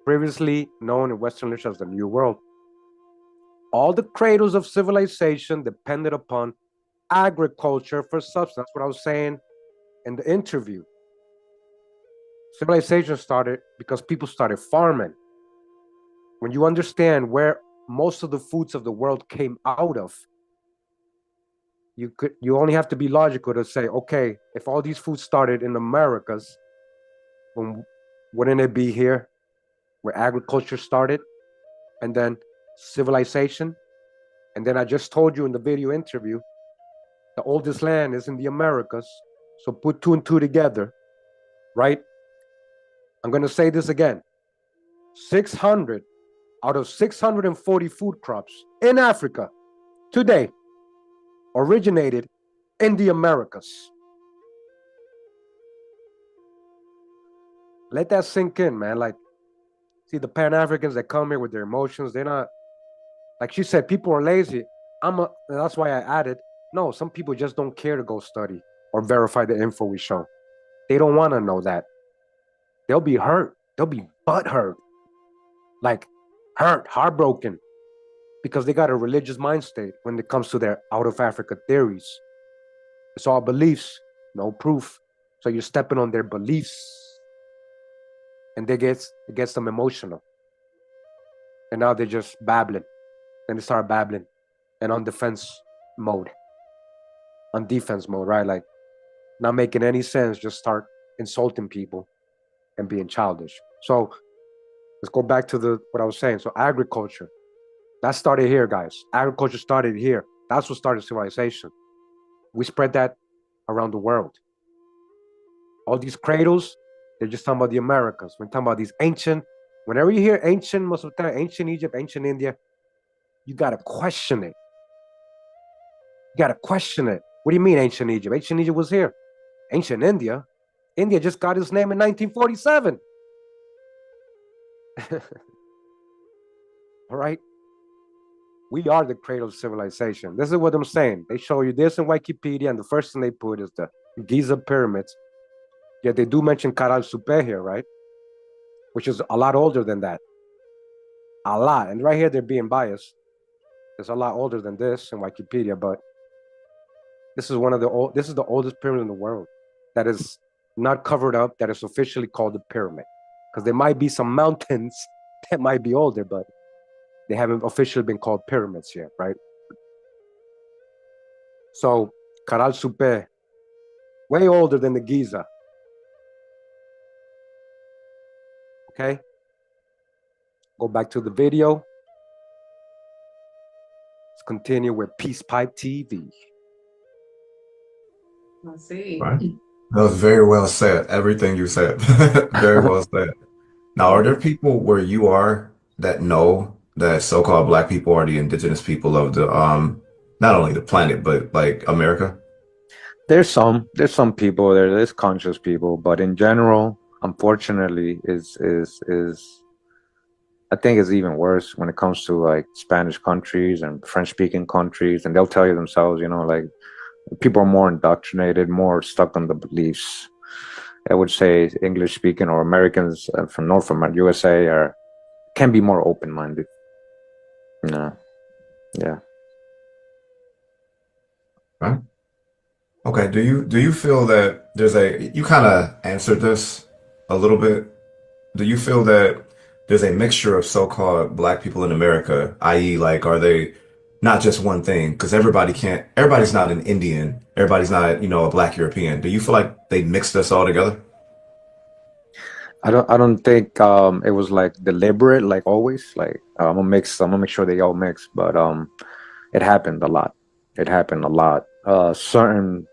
previously known in Western literature as the New World. All the cradles of civilization depended upon agriculture for substance. That's what I was saying in the interview. Civilization started because people started farming. When you understand where most of the foods of the world came out of, you only have to be logical to say, okay, if all these foods started in Americas, wouldn't it be here where agriculture started, and then civilization? And then I just told you in the video interview, the oldest land is in the Americas. So put two and two together, right? I'm going to say this again. 600 out of 640 food crops in Africa today originated in the Americas. Let that sink in, man. Like, see, the Pan-Africans that come here with their emotions, they're not, like she said, people are lazy. That's why I added, no, some people just don't care to go study or verify the info we show. They don't want to know that. They'll be hurt. They'll be butthurt. Like, hurt, heartbroken, because they got a religious mind state when it comes to their out of Africa theories. It's all beliefs, no proof. So you're stepping on their beliefs, and it gets them emotional. And now they're just babbling. Then they start babbling and on defense mode, right? Like, not making any sense, just start insulting people and being childish. So let's go back to what I was saying. So agriculture, that started here, guys. Agriculture started here. That's what started civilization. We spread that around the world. All these cradles, they're just talking about the Americas. We're talking about these ancient, whenever you hear ancient Mesopotamia, ancient Egypt, ancient India, you got to question it. You got to question it. What do you mean ancient Egypt? Ancient Egypt was here. Ancient India? India just got its name in 1947. All right? We are the cradle of civilization. This is what I'm saying. They show you this in Wikipedia, and the first thing they put is the Giza pyramids. Yet they do mention Caral Supe here, right? Which is a lot older than that. A lot. And right here, they're being biased. It's a lot older than this in Wikipedia, but this is the oldest pyramid in the world that is not covered up, that is officially called the pyramid. Because there might be some mountains that might be older, but they haven't officially been called pyramids yet, right? So, Caral Supe, way older than the Giza. Okay? Go back to the video. Let's continue with Peace Pipe TV. Let's see. Right. That was very well said. Everything you said. Very well said. Now, are there people where you are that know that so-called Black people are the indigenous people of the not only the planet but like America? There's some people there's conscious people, but in general, unfortunately, is I think it's even worse when it comes to like Spanish countries and French-speaking countries, and they'll tell you themselves, like people are more indoctrinated, more stuck on the beliefs. I would say English-speaking or Americans from North America, USA, can be more open-minded. No, yeah. Right. Okay. Do you feel that you kind of answered this a little bit? Do you feel that there's a mixture of so-called Black people in America, i.e., like, are they not just one thing? Because everybody's not an Indian, everybody's not, a Black European. Do you feel like they mixed us all together? I don't think it was like deliberate, like always. Like I'm gonna make sure they all mix, but it happened a lot. Certain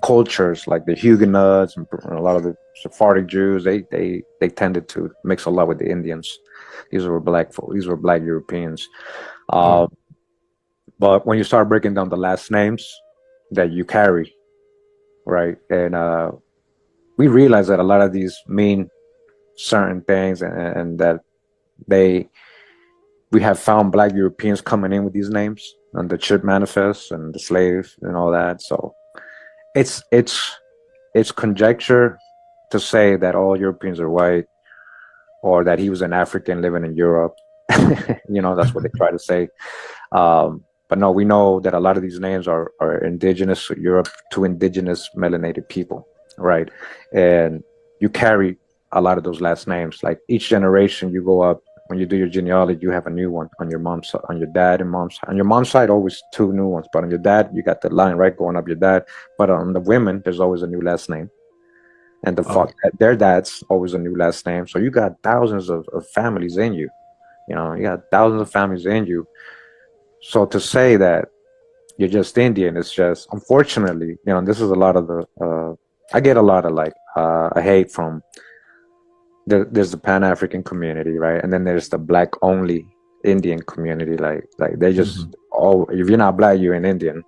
cultures like the Huguenots and a lot of the Sephardic Jews, they tended to mix a lot with the Indians. These were black folk. These were black Europeans. But when you start breaking down the last names that you carry, right, and we realize that a lot of these mean certain things, and that we have found black Europeans coming in with these names and the chip manifests and the slave and all that. So it's conjecture to say that all Europeans are white, or that he was an African living in Europe. That's what they try to say. But no, we know that a lot of these names are indigenous to Europe, to indigenous melanated people, right? And you carry a lot of those last names. Like each generation you go up, when you do your genealogy, you have a new one on your mom's, on your dad and mom's. On your mom's side, always two new ones. But on your dad, you got the line right going up your dad. But on the women, there's always a new last name. And their dad's always a new last name. So you got thousands of families in you. You got thousands of families in you. So to say that you're just Indian, it's just, unfortunately, this is a lot of the, I get a lot of hate from, there's the Pan-African community, right? And then there's the black-only Indian community. Like they just, if you're not black, you're an Indian.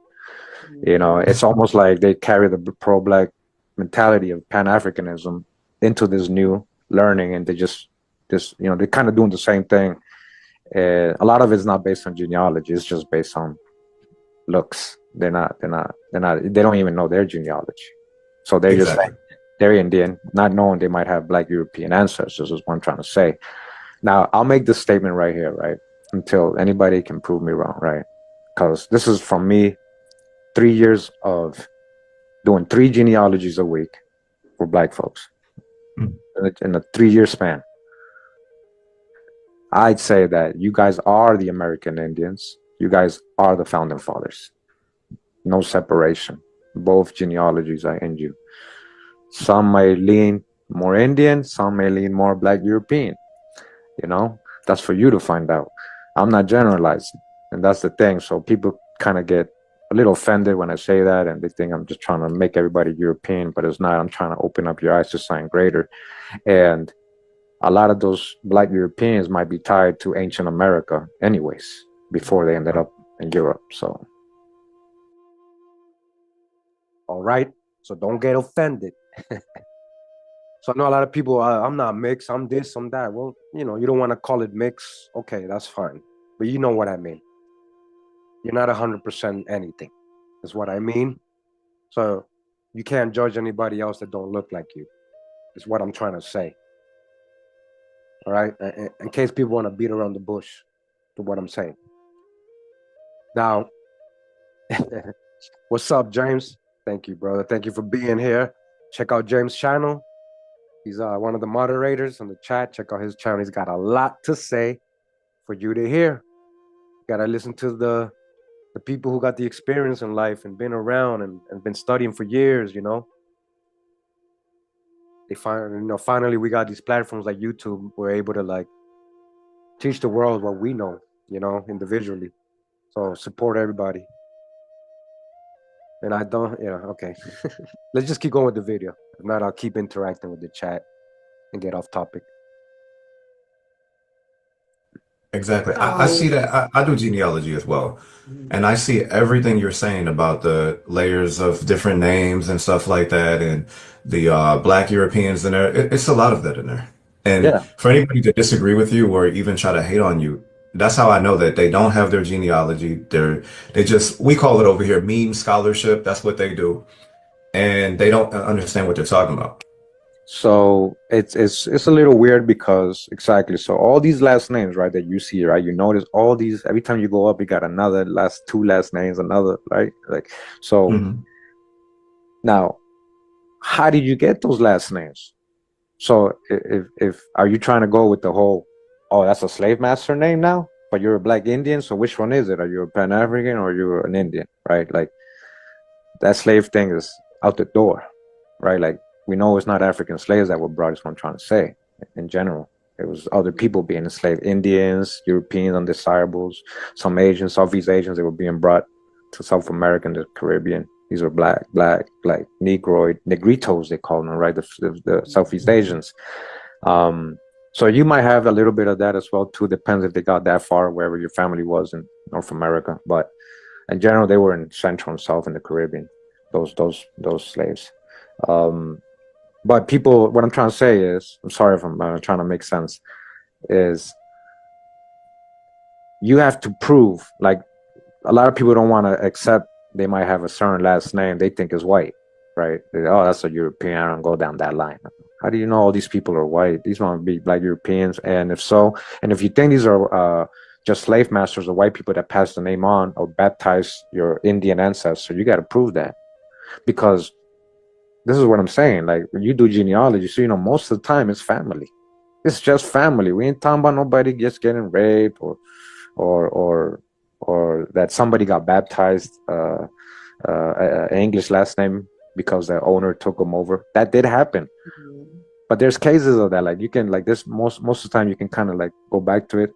It's almost like they carry the pro-black mentality of Pan-Africanism into this new learning, and they just they're kind of doing the same thing. A lot of it's not based on genealogy; it's just based on looks. They don't even know their genealogy, so they're just like they're Indian, not knowing they might have black European ancestors. Is what I'm trying to say. Now, I'll make this statement right here, right, until anybody can prove me wrong, right? Because this is from me, 3 years of doing 3 genealogies a week for black folks in a 3-year span. I'd say that you guys are the American Indians. You guys are the founding fathers. No separation. Both genealogies are in you. Some may lean more Indian, some may lean more black European. That's for you to find out. I'm not generalizing, and that's the thing. So people kind of get a little offended when I say that, and they think I'm just trying to make everybody European, but it's not. I'm trying to open up your eyes to something greater. And a lot of those black Europeans might be tied to ancient America anyways, before they ended up in Europe. So, all right. So don't get offended. So I know a lot of people, I'm not mixed, I'm this, I'm that. Well, you don't want to call it mix. Okay, that's fine. But you know what I mean. You're not 100% anything, is what I mean. So you can't judge anybody else that don't look like you, is what I'm trying to say. All right? In case people want to beat around the bush to what I'm saying. Now, what's up, James? Thank you, brother. Thank you for being here. Check out James' channel. He's one of the moderators on the chat. Check out his channel. He's got a lot to say for you to hear. You got to listen to the people who got the experience in life and been around and been studying for years, They finally we got these platforms like YouTube. We're able to teach the world what we know, individually. So support everybody. And I don't, okay. Let's just keep going with the video. If not, I'll keep interacting with the chat and get off topic. Exactly. I see that. I do genealogy as well. And I see everything you're saying about the layers of different names and stuff like that, and the black Europeans in there. It's a lot of that in there. And for anybody to disagree with you or even try to hate on you, that's how I know that they don't have their genealogy. We call it over here meme scholarship. That's what they do. And they don't understand what they're talking about. So it's a little weird because exactly. So all these last names, right, that you see, right, you notice all these, every time you go up, you got another two last names, another, right? Now, how did you get those last names? So if are you trying to go with the whole, oh, that's a slave master name now, but you're a black Indian, so which one is it? Are you a Pan-African or you're an Indian, right? Like that slave thing is out the door, right? We know it's not African slaves that were brought, is what I'm trying to say in general. It was other people being enslaved, Indians, Europeans, undesirables, some Asians, Southeast Asians, they were being brought to South America and the Caribbean These are black, Negroid, Negritos, they call them, right? The Southeast Asians. So you might have a little bit of that as well too. Depends if they got that far, wherever your family was in North America. But in general, they were in Central and South in the Caribbean. Those slaves. But people, what I'm trying to say is, I'm sorry if I'm trying to make sense, is you have to prove, like, a lot of people don't want to accept they might have a certain last name they think is white, right? Oh, that's a European, I don't go down that line. How do you know all these people are white? These want to be black Europeans. And if so, and if you think these are just slave masters or white people that pass the name on or baptize your Indian ancestors, you got to prove that. Because this is what I'm saying. Like, when you do genealogy, so, you know, most of the time it's family. It's just family. We ain't talking about nobody just getting raped or that somebody got baptized an English last name because the owner took them over. That did happen. But there's cases of that. Like, you can, like, this most of the time you can kind of like go back to it.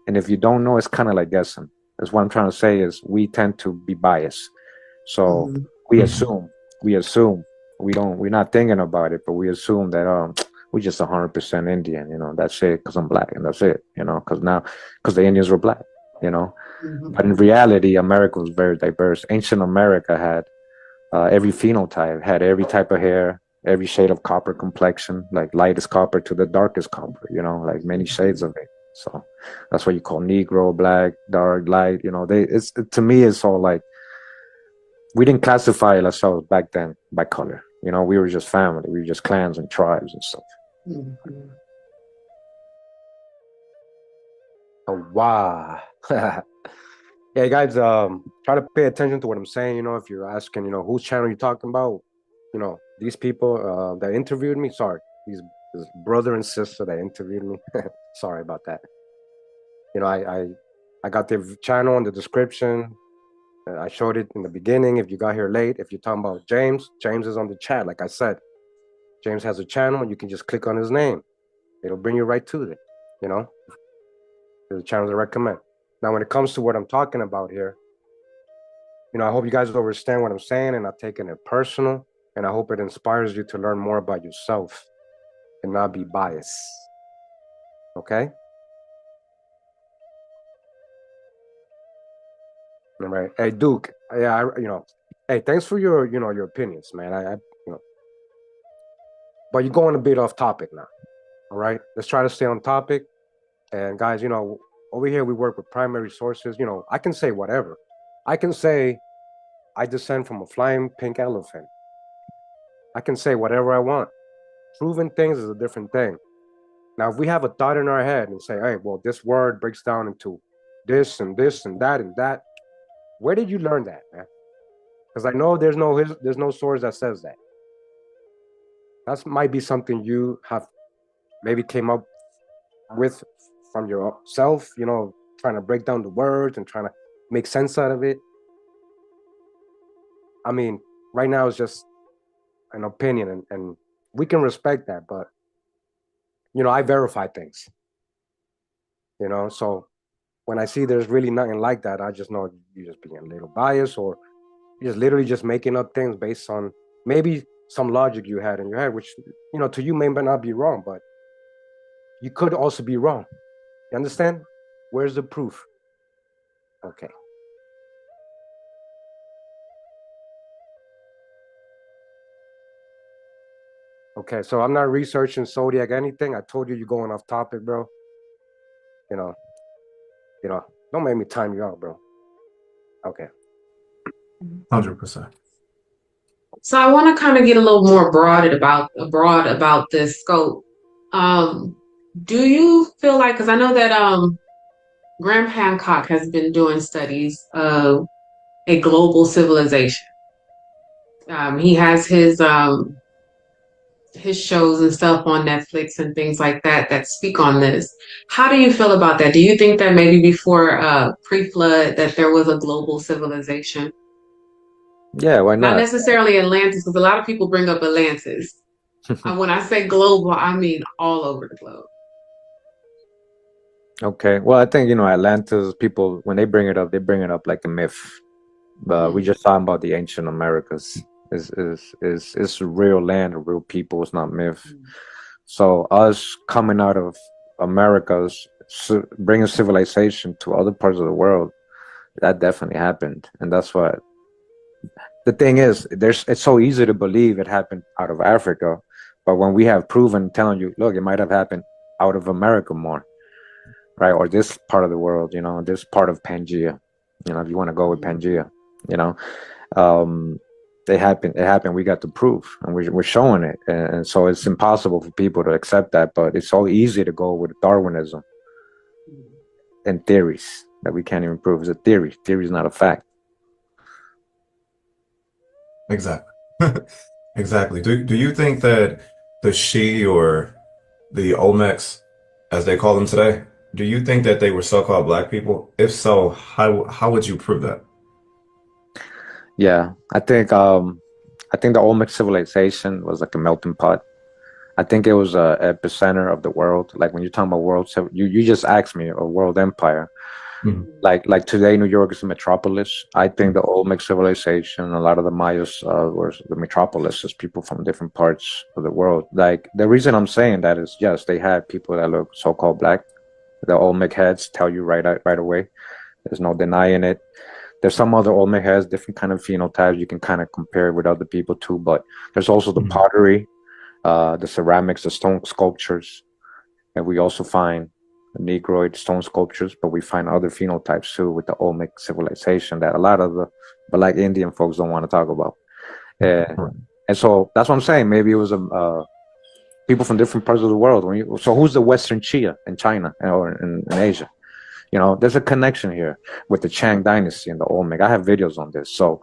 And if you don't know, it's kind of like guessing. That's what I'm trying to say is we tend to be biased. So we assume. We're not thinking about it, but we assume that we're just 100% Indian, you know, that's it, because I'm black, and that's it, you know, because the Indians were black, you know. But in reality, America was very diverse. Ancient America had every phenotype, had every type of hair, every shade of copper complexion, like lightest copper to the darkest copper, you know, like many shades of it. So that's what you call Negro, black, dark, light, you know. To me, it's all like, we didn't classify ourselves back then by color. You know, we were just family. We were just clans and tribes and stuff. Oh, wow. Yeah, guys, try to pay attention to what I'm saying. You know, if you're asking, you know, whose channel you talking about, you know, these people that interviewed me, sorry, this brother and sister that interviewed me, sorry about that. You know, I got their channel in the description. I showed it in the beginning. If you got here late, if you're talking about James is on the chat. Like I said, James has a channel. You can just click on his name. It'll bring you right to it, you know. The channels I recommend. Now, when it comes to what I'm talking about here, you know, I hope you guys understand what I'm saying and not taking it personal. And I hope it inspires you to learn more about yourself and not be biased. Okay? All right. Hey, Duke. Yeah, you know, hey, thanks for your, you know, your opinions, man. You know, but you're going a bit off topic now. All right. Let's try to stay on topic. And guys, you know, over here we work with primary sources. You know, I can say whatever. I can say I descend from a flying pink elephant. I can say whatever I want. Proving things is a different thing. Now, if we have a thought in our head and say, hey, well, this word breaks down into this and this and that, where did you learn that, man? Because I know there's no source that says that. That might be something you have maybe came up with from yourself, you know, trying to break down the words and trying to make sense out of it. I mean, right now it's just an opinion, and we can respect that, but, you know, I verify things, you know, so when I see there's really nothing like that, I just know you're just being a little biased, or you're just literally just making up things based on maybe some logic you had in your head, which, you know, to you may not be wrong, but you could also be wrong. You understand? Where's the proof? Okay. Okay, so I'm not researching Zodiac anything. I told you you're going off topic, bro. You know, don't make me time you out, bro. Okay. 100%. So I want to kind of get a little more broad about this scope. Do you feel like, because I know that Graham Hancock has been doing studies of a global civilization. He has his shows and stuff on Netflix and things like that speak on this. How do you feel about that? Do you think that maybe before pre-flood that there was a global civilization? Yeah, why Not not? necessarily Atlantis, because a lot of people bring up Atlantis. When I say global, I mean all over the globe. Okay. Well, I think, you know, Atlantis, people, when they bring it up like a myth. But we just talking about the ancient Americas. Is real land, real people. It's not myth. So us coming out of Americas, bringing civilization to other parts of the world, that definitely happened, and that's what the thing is. It's so easy to believe it happened out of Africa, but when we have proven, telling you, look, it might have happened out of America more, right, or this part of the world, this part of Pangea, if you want to go with Pangea, you know, um, it happened. We got the proof, and we're showing it, and so it's impossible for people to accept that. But it's so easy to go with Darwinism and theories that we can't even prove. It's a theory. Theory is not a fact. Exactly. Exactly. Do you think that the Shi or the Olmecs, as they call them today, do you think that they were so-called black people? If so, how would you prove that? Yeah, I think the Olmec civilization was like a melting pot. I think it was a epicenter of the world. Like when you're talking about you just asked me a world empire. Mhm. Like today, New York is a metropolis. I think the Olmec civilization, a lot of the Mayas were the metropolises, people from different parts of the world. Like the reason I'm saying that is, yes, they had people that look so-called black. The Olmec heads tell you right away. There's no denying it. There's some other Olmec heads, different kind of phenotypes you can kind of compare with other people too. But there's also the pottery, the ceramics, the stone sculptures, and we also find Negroid stone sculptures, but we find other phenotypes too with the Olmec civilization that a lot of the Black Indian folks don't want to talk about. And so that's what I'm saying. Maybe it was people from different parts of the world. So who's the Western Chia in China or in Asia? There's a connection here with the Chang dynasty and the Olmec. I have videos on this. So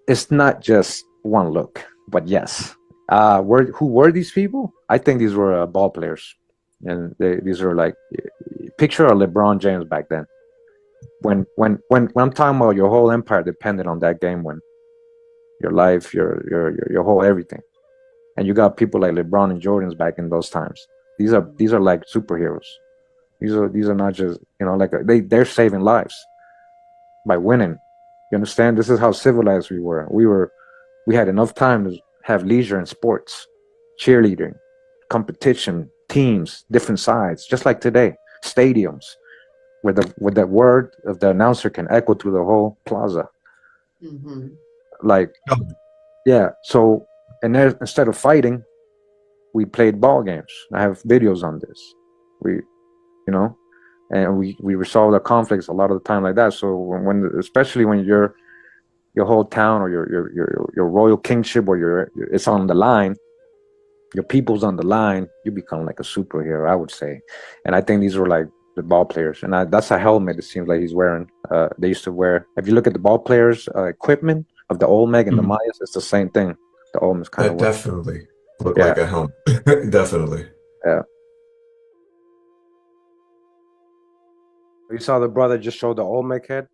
it's not just one look, but yes. Who were these people? I think these were ball players. And these are like, picture a LeBron James back then. When I'm talking about your whole empire depended on that game win, your life, your whole everything, and you got people like LeBron and Jordan's back in those times. These are like superheroes. These are not just like they're saving lives by winning. You understand? This is how civilized we were. We had enough time to have leisure in sports, cheerleading, competition, teams, different sides, just like today, stadiums, where the word of the announcer can echo through the whole plaza. Like, yeah. So, and then instead of fighting, we played ball games. I have videos on this. And we resolve the conflicts a lot of the time like that. So especially when your whole town or your royal kingship or it's on the line, your people's on the line, you become like a superhero, I would say. And I think these were like the ball players, and that's a helmet. It seems like he's wearing. They used to wear. If you look at the ball players' equipment of the Olmec and the Mayas, it's the same thing. The Olmec's kind of definitely look like a helmet. Definitely. Yeah. You saw the brother just show the Olmec head.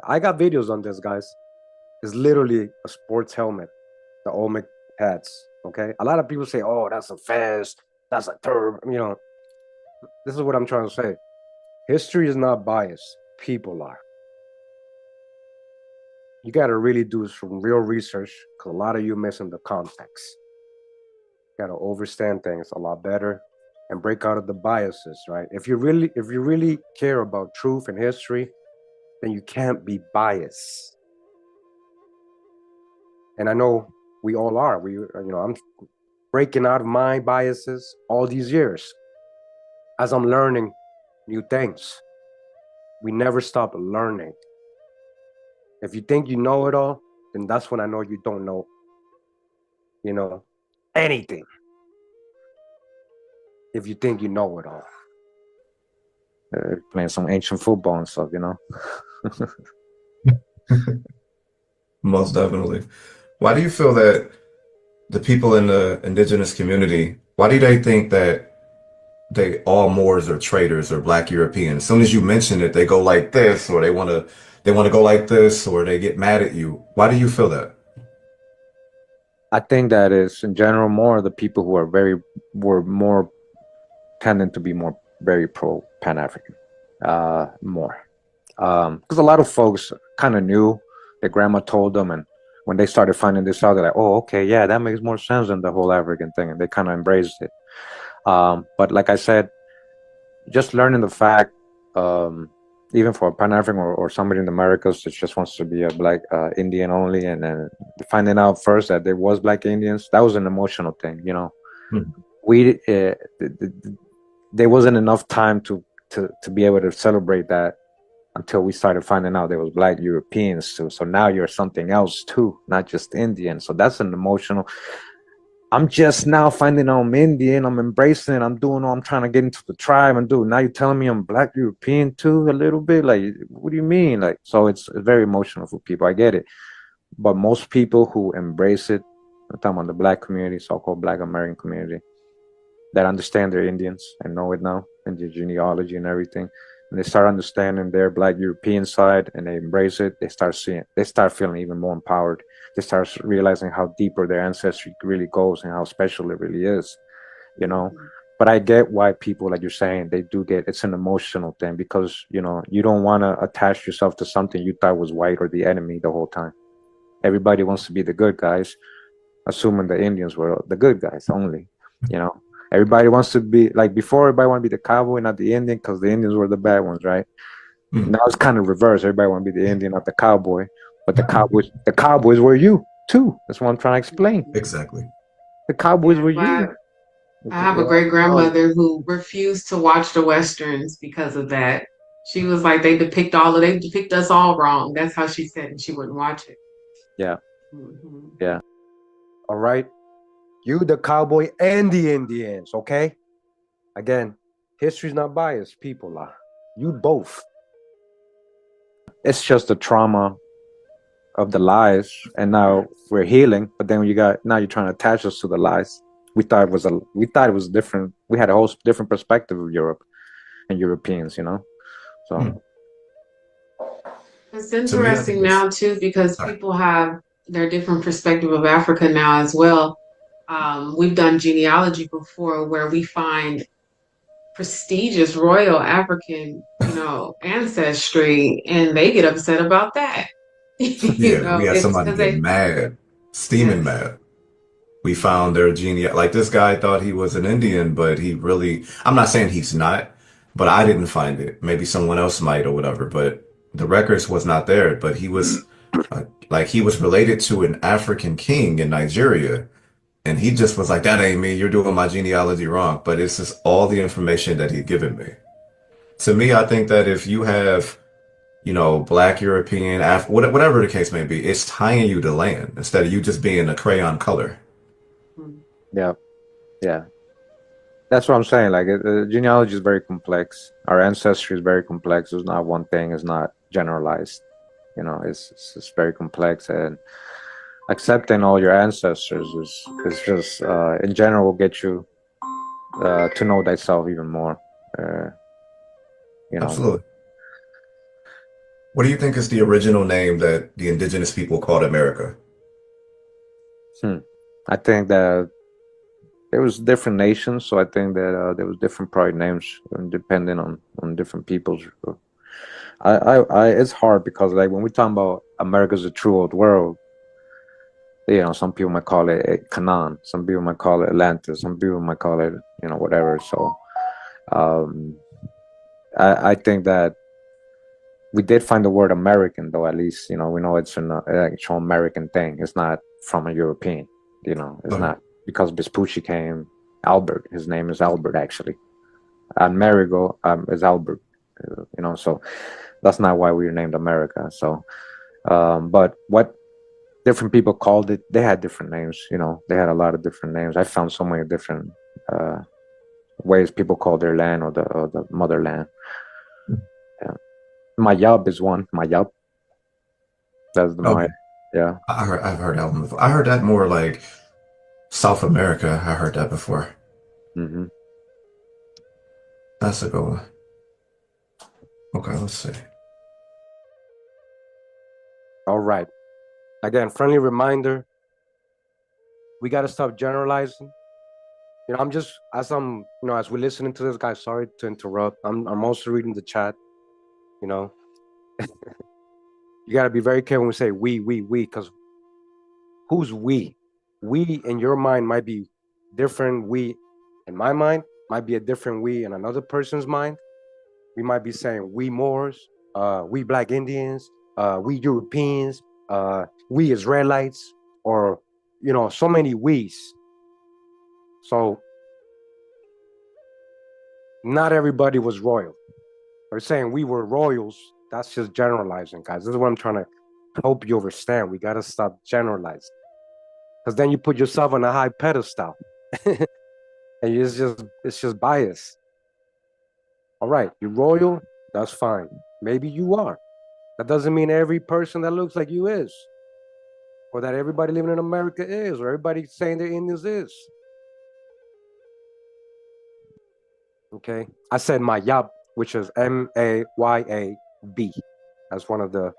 I got videos on this, guys. It's literally a sports helmet, the Olmec hats. Okay, a lot of people say, "Oh, that's a fez, that's a turb." This is what I'm trying to say. History is not biased. People are. You got to really do some real research because a lot of you missing the context. You got to understand things a lot better and break out of the biases, right? If you really care about truth and history, then you can't be biased. And I know we all are. I'm breaking out of my biases all these years as I'm learning new things. We never stop learning. If you think you know it all, then that's when I know you don't know, anything. If you think you know it all. Playing some ancient football and stuff, Most definitely. Why do you feel that the people in the indigenous community, why do they think that all Moors are traitors or Black Europeans? As soon as you mention it, they go like this, or they want to go like this, or they get mad at you. Why do you feel that? I think that is in general more the people who were more tending to be more very pro Pan-African, more because a lot of folks kind of knew their grandma told them, and when they started finding this out, they're like, oh, okay, yeah, that makes more sense than the whole African thing, and they kind of embraced it. But like I said, just learning the fact, even for a Pan-African or somebody in the Americas that just wants to be a black Indian only, and then finding out first that there was black Indians, that was an emotional thing, you know. We there wasn't enough time to be able to celebrate that until we started finding out there was black Europeans too. So now you're something else too, not just Indian. So that's an emotional. I'm just now finding out I'm Indian. I'm embracing it. I'm doing all. I'm trying to get into the tribe and do. Now you're telling me I'm black European too, a little bit. Like, what do you mean? Like, so it's very emotional for people. I get it, but most people who embrace it, I'm talking about the black community, so-called black American community, that understand they're Indians and know it now and the genealogy and everything, and they start understanding their black European side and they embrace it. They start feeling even more empowered. They start realizing how deeper their ancestry really goes and how special it really is, you know. But I get why people, like you're saying, they do get, it's an emotional thing, because, you know, you don't want to attach yourself to something you thought was white or the enemy the whole time. Everybody wants to be the good guys, assuming the Indians were the good guys only, you know. Everybody wants to be, like before, everybody want to be the cowboy, not the Indian, because the Indians were the bad ones, right? Now it's kind of reverse. Everybody want to be the Indian, not the cowboy. But the Cowboys were you too. That's what I'm trying to explain. Exactly. The Cowboys were you. I have a great grandmother who refused to watch the Westerns because of that. She was like, they depict us all wrong. That's how she said, and she wouldn't watch it. Yeah. Yeah. All right. You, the cowboy, and the Indians, okay? Again, history's not biased, people are. You both. It's just the trauma of the lies, and now we're healing. But then now you're trying to attach us to the lies. We thought it was different. We had a whole different perspective of Europe and Europeans, you know. So it's interesting now too, because people have their different perspective of Africa now as well. We've done genealogy before, where we find prestigious royal African, ancestry, and they get upset about that. Yeah, we had somebody get mad, steaming mad. We found their like this guy thought he was an Indian, but I'm not saying he's not, but I didn't find it. Maybe someone else might or whatever, but the records was not there. But he was he was related to an African king in Nigeria. And he just was like, that ain't me. You're doing my genealogy wrong. But it's just all the information that he'd given me. To me, I think that if you have, black European, whatever the case may be, it's tying you to land instead of you just being a crayon color. Yeah. Yeah. That's what I'm saying. Like, genealogy is very complex. Our ancestry is very complex. It's not one thing. It's not generalized. It's very complex, and accepting all your ancestors is just in general will get you to know thyself even more. Absolutely. What do you think is the original name that the indigenous people called America? I think that there was different nations, so I think that there was different probably names depending on different peoples. It's hard because, like, when we talk about America's a true old world, some people might call it Canaan, some people might call it Atlantis, some people might call it, whatever. So I think that we did find the word American, though. At least, we know it's an actual American thing. It's not from a European, it's not because Vespucci came. Albert, his name is Albert, actually. Amerigo is Albert, so that's not why we were named America. So, but what different people called it, they had different names. They had a lot of different names. I found so many different ways people call their land or the motherland. Yeah. Mayab is one. Mayab. That's the Maya. Yeah. I've heard that one before. I heard that more like South America. I heard that before. Mm-hmm. That's a good one. Okay, let's see. All right. Again, friendly reminder, we got to stop generalizing. I'm just, as we're listening to this guy, sorry to interrupt. I'm also reading the chat, You got to be very careful when we say we, because who's we? We in your mind might be different. We in my mind might be a different we in another person's mind. We might be saying we Moors, we Black Indians, we Europeans, we Israelites, or so many we's. So not everybody was royal. We're saying we were royals. That's just generalizing, guys. This is what I'm trying to help you understand. We gotta stop generalizing, because then you put yourself on a high pedestal, and it's just bias. All right, you're royal. That's fine. Maybe you are. That doesn't mean every person that looks like you is, or that everybody living in America is, or everybody saying they're Indians is. Okay, I said Mayab, which is Mayab. That's one of the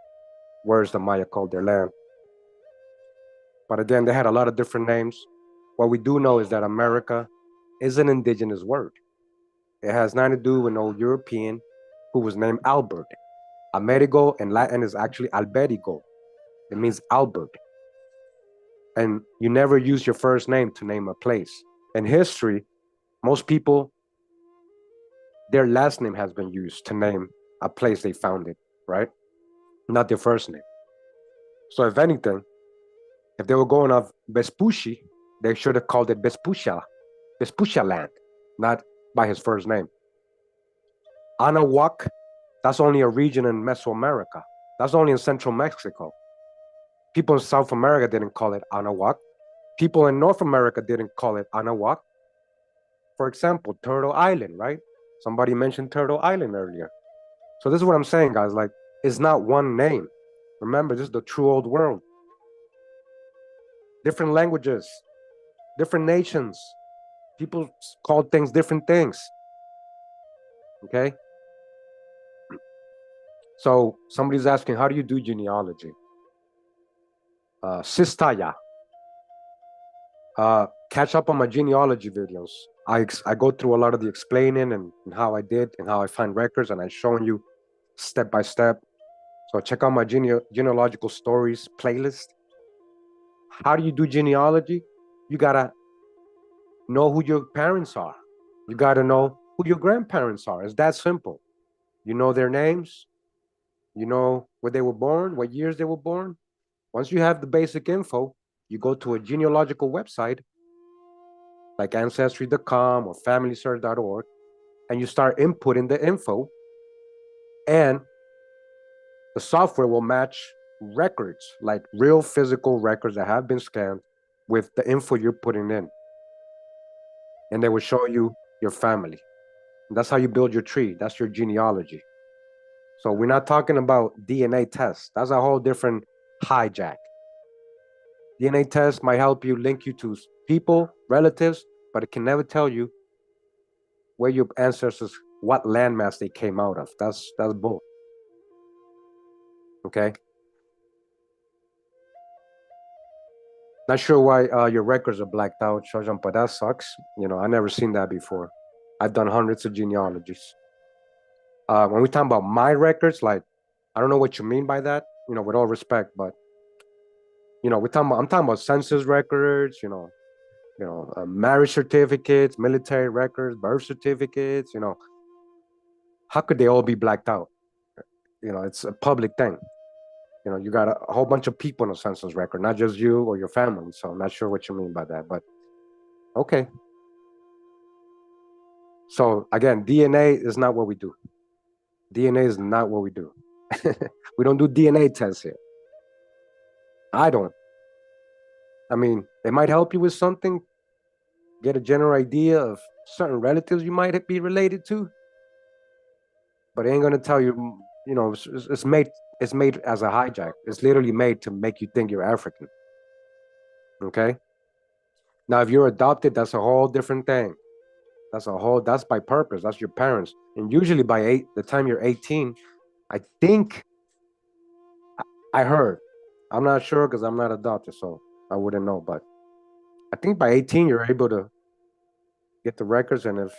words that Maya called their land. But again, they had a lot of different names. What we do know is that America is an indigenous word. It has nothing to do with no European who was named Albert. Amerigo in Latin is actually Alberigo. It means Albert. And you never use your first name to name a place. In history, most people, their last name has been used to name a place they founded, right? Not their first name. So if anything, if they were going off Vespucci, they should have called it Vespuccia land, not by his first name. Anahuac, that's only a region in Mesoamerica. That's only in central Mexico. People in South America didn't call it Anahuac. People in North America didn't call it Anahuac. For example, Turtle Island, right? Somebody mentioned Turtle Island earlier. So this is what I'm saying, guys. Like, it's not one name. Remember, this is the true old world. Different languages, different nations. People call things different things. Okay? So somebody's asking, how do you do genealogy? Sistaya. Catch up on my genealogy videos. I go through a lot of the explaining and how I did and how I find records, and I'm showing you step by step. So check out my genealogical stories playlist. How do you do genealogy? You gotta know who your parents are. You gotta know who your grandparents are. It's that simple. You know their names. You know where they were born, what years they were born. Once you have the basic info, you go to a genealogical website like ancestry.com or familysearch.org, and you start inputting the info, and the software will match records, like real physical records that have been scanned, with the info you're putting in. And they will show you your family. And that's how you build your tree. That's your genealogy. So we're not talking about DNA tests. That's a whole different hijack. DNA tests might help you link you to people, relatives, but it can never tell you where your ancestors, what landmass they came out of. That's bull. Okay. Not sure why your records are blacked out, Shojan, but that sucks. I never seen that before. I've done hundreds of genealogies. When we talk about my records, like, I don't know what you mean by that, with all respect, but I'm talking about census records, marriage certificates, military records, birth certificates. How could they all be blacked out? It's a public thing. You got a whole bunch of people in a census record, not just you or your family. So I'm not sure what you mean by that, but okay. So again, DNA is not what we do. DNA is not what we do. We don't do DNA tests here. I don't. I mean, it might help you with something, get a general idea of certain relatives you might be related to, but it ain't gonna tell you. It's made as a hijack. It's literally made to make you think you're African. Okay. Now, if you're adopted, that's a whole different thing. That's by purpose. That's your parents. And usually by the time you're 18, I think I heard. I'm not sure because I'm not adopted, so I wouldn't know. But I think by 18, you're able to get the records. And if,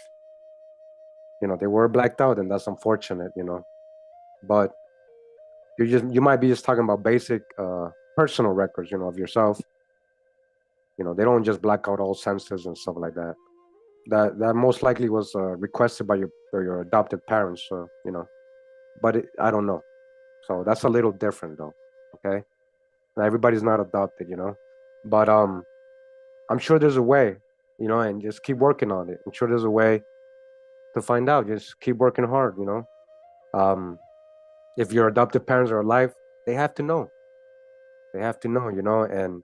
they were blacked out, then that's unfortunate, But you might be just talking about basic personal records, you know, of yourself. You know, they don't just black out all census and stuff like that. That most likely was requested by your adopted parents, you know. But I don't know. So that's a little different though. Okay, now everybody's not adopted, you know. But I'm sure there's a way, you know, and just keep working on it. I'm sure there's a way to find out. Just keep working hard, you know. Um, if your adopted parents are alive, they have to know. They have to know, you know, and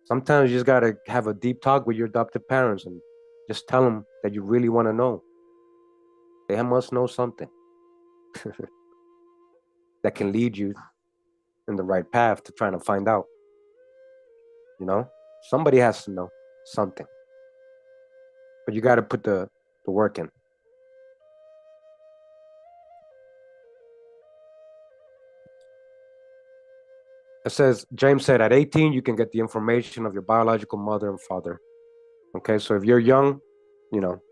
sometimes you just gotta have a deep talk with your adopted parents and just tell them that you really want to know. They must know something that can lead you in the right path to trying to find out. You know, somebody has to know something, but you got to put the work in. It says, James said, at 18, you can get the information of your biological mother and father. Okay, so if you're young, you know,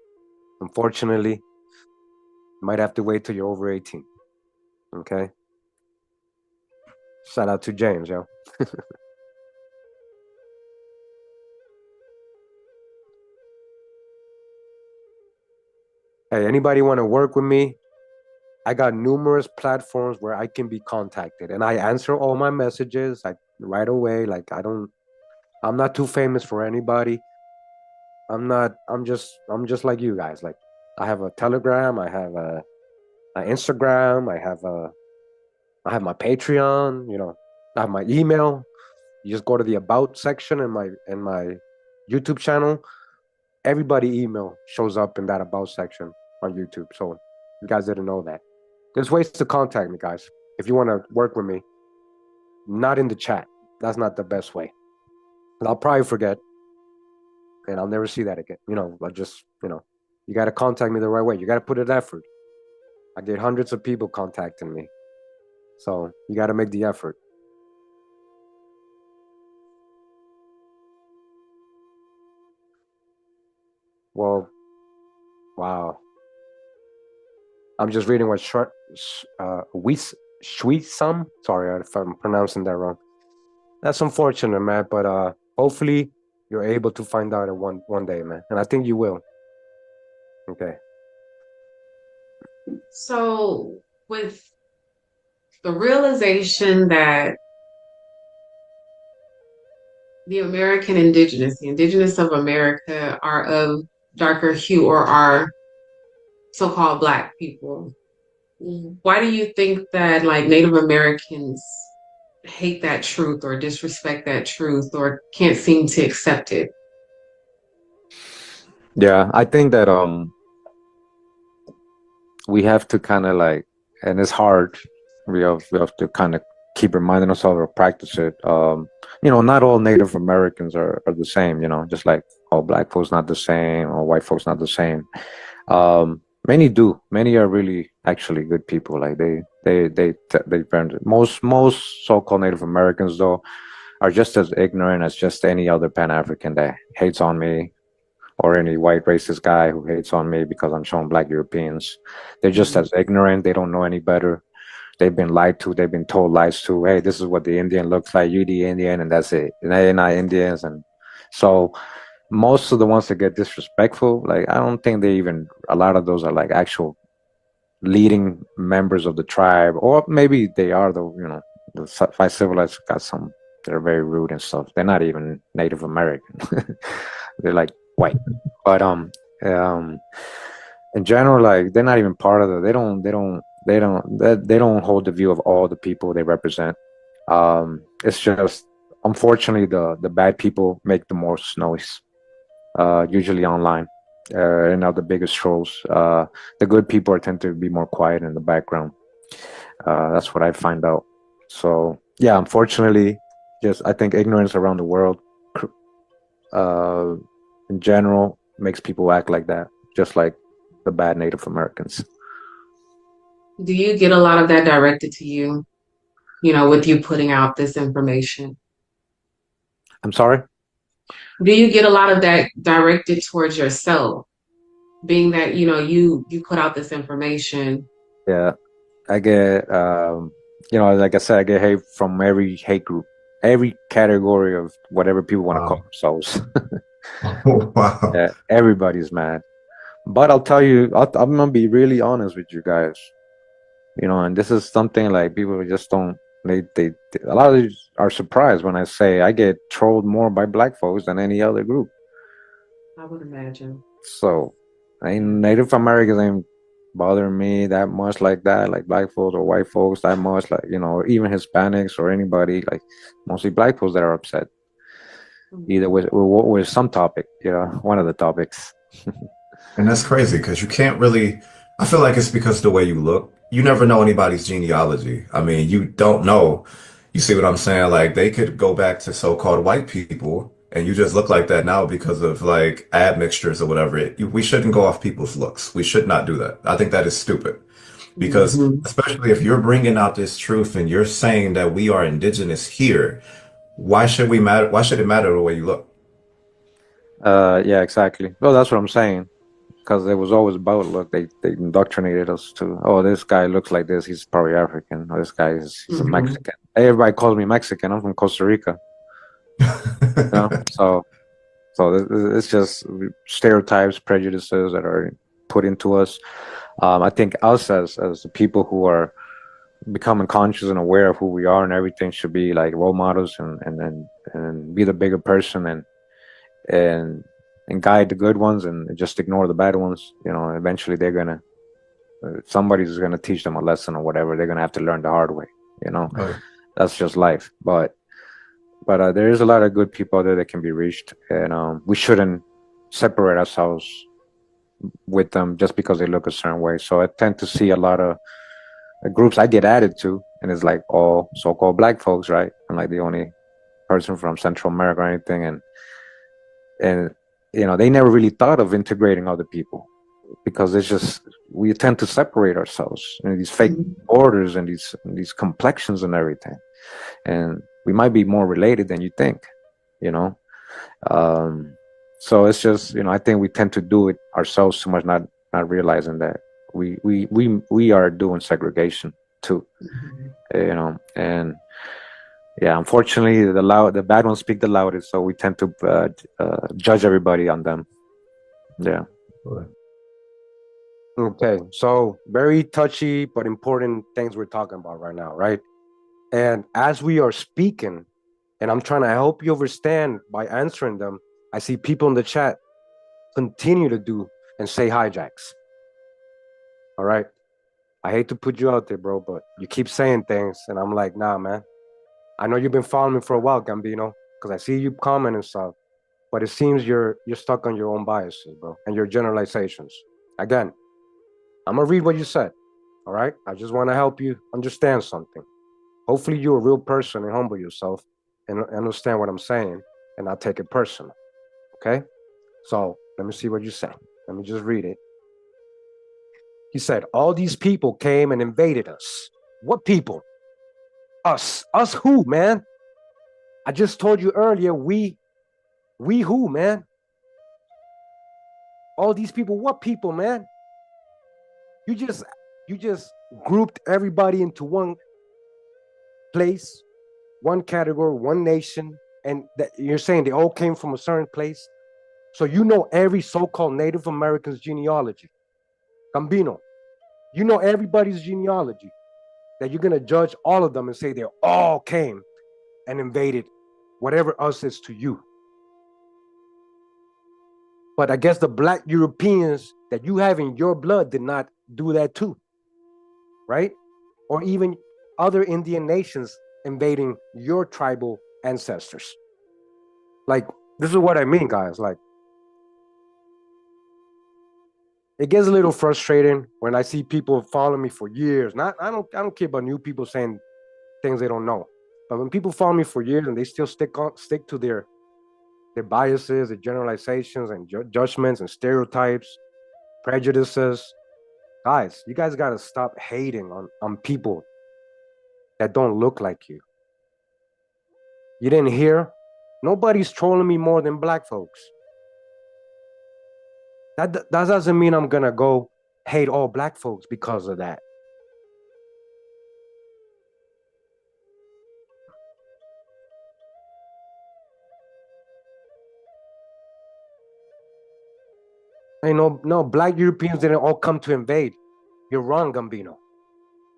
unfortunately, you might have to wait till you're over 18. Okay. Shout out to James, yo. Hey, anybody want to work with me? I got numerous platforms where I can be contacted, and I answer all my messages like right away. Like I'm not too famous for anybody. I'm just like you guys. Like I have a Telegram, I have a Instagram, I have my Patreon, you know, I have my email. You just go to the about section in my YouTube channel. Everybody email shows up in that about section on YouTube. So you guys didn't know that. There's ways to contact me, guys. If you want to work with me, not in the chat. That's not the best way. And I'll probably forget, and I'll never see that again. You know, I just, you know, you got to contact me the right way. You got to put in effort. I get hundreds of people contacting me. So you got to make the effort. Well, wow. I'm just reading what Shuisam. Sorry if I'm pronouncing that wrong. That's unfortunate, man. But hopefully you're able to find out one day, man. And I think you will. Okay. So with the realization that the Indigenous of America are of darker hue or are so-called Black people, why do you think that like Native Americans hate that truth or disrespect that truth or can't seem to accept it? Yeah, I think that we have to kind of like, and it's hard. We have to kind of keep reminding ourselves or practice it. You know, not all Native Americans are the same. You know, just like all Black folks not the same, or white folks not the same. Many do. Many are really actually good people. Like they most so-called Native Americans though are just as ignorant as just any other Pan-African that hates on me, or any white racist guy who hates on me because I'm showing Black Europeans. They're just as ignorant. They don't know any better. They've been lied to. They've been told lies to. Hey, this is what the Indian looks like. You the Indian, and that's it. And they're not Indians. And so most of the ones that get disrespectful, like I don't think a lot of those are like actual leading members of the tribe, or maybe they are though. You know, the white civilized got some. They're very rude and stuff. They're not even Native American. They're like white, but in general, like they're not even part of the. They don't hold the view of all the people they represent. It's just unfortunately the bad people make the most noise, usually online, and are the biggest trolls. The good people tend to be more quiet in the background. That's what I find out. So yeah, unfortunately, just I think ignorance around the world, in general, makes people act like that, just like the bad Native Americans. Do you get a lot of that directed to you, you know, with you putting out this information? I'm sorry? Do you get a lot of that directed towards yourself, being that, you know, you put out this information? Yeah, I get You know, like I said, I get hate from every hate group, every category of whatever people want to call Wow. themselves. Wow. Yeah, everybody's mad. But I'll tell you, I'm gonna be really honest with you guys. You know, and this is something like people just don't. They a lot of these are surprised when I say I get trolled more by black folks than any other group. I would imagine. So, Native Americans ain't bothering me that much like that, like black folks or white folks that much, like, you know, or even Hispanics or anybody, like mostly black folks that are upset, either Mhm. with some topic, you know, one of the topics. And that's crazy because you can't really, I feel like it's because of the way you look. You never know anybody's genealogy. I mean, you don't know. You see what I'm saying? Like they could go back to so-called white people and you just look like that now because of like admixtures or whatever. We shouldn't go off people's looks. We should not do that. I think that is stupid because Mhm. especially if you're bringing out this truth and you're saying that we are indigenous here, why should we matter? Why should it matter the way you look? Yeah, exactly. Well, that's what I'm saying. Because it was always about look, they indoctrinated us to, oh, this guy looks like this, he's probably African, or this guy is he's a Mhm. Mexican. Everybody calls me Mexican. I'm from Costa Rica, you know. So it's just stereotypes, prejudices that are put into us. I think us as the people who are becoming conscious and aware of who we are and everything should be like role models and be the bigger person and and guide the good ones and just ignore the bad ones. You know, eventually they're gonna somebody's gonna teach them a lesson or whatever. They're gonna have to learn the hard way. You know, Right. that's just life. But there is a lot of good people out there that can be reached, and we shouldn't separate ourselves with them just because they look a certain way. So I tend to see a lot of groups I get added to, and it's like all so-called black folks, right? I'm like the only person from Central America or anything, and you know they never really thought of integrating other people because it's just we tend to separate ourselves in these fake Mhm. borders and these complexions and everything, and we might be more related than you think, you know. Um, so it's just, you know, I think we tend to do it ourselves too much, not realizing that we are doing segregation too, Mhm. you know. And yeah, unfortunately, the bad ones speak the loudest, so we tend to judge everybody on them. Yeah. Okay, so very touchy but important things we're talking about right now, right? And as we are speaking, and I'm trying to help you understand by answering them, I see people in the chat continue to do and say hijacks. All right. I hate to put you out there, bro, but you keep saying things, and I'm like, nah, man. I know you've been following me for a while, Gambino, because I see you comment and stuff, but it seems you're stuck on your own biases, bro, and your generalizations. Again, I'm gonna read what you said. All right. I just want to help you understand something. Hopefully, you're a real person and humble yourself and understand what I'm saying and not take it personal. Okay. So let me see what you say. Let me just read it. He said, all these people came and invaded us. What people? Us. Us who, man? I just told you earlier, we who, man? All these people, what people, man? You just you just grouped everybody into one place, one category, one nation, and that you're saying they all came from a certain place. So you know every so-called Native American's genealogy. Gambino, you know everybody's genealogy. That you're gonna judge all of them and say they all came and invaded whatever us is to you. But I guess the black Europeans that you have in your blood did not do that too, right? Or even other Indian nations invading your tribal ancestors. Like, this is what I mean, guys. Like, it gets a little frustrating when I see people follow me for years. Not, I don't care about new people saying things they don't know. But when people follow me for years and they still stick to their biases, their generalizations, and judgments and stereotypes, prejudices, guys, you guys gotta stop hating on people that don't look like you. You didn't hear? Nobody's trolling me more than black folks. That doesn't mean I'm gonna go hate all black folks because of that. Ain't no black Europeans didn't all come to invade. You're wrong, Gambino.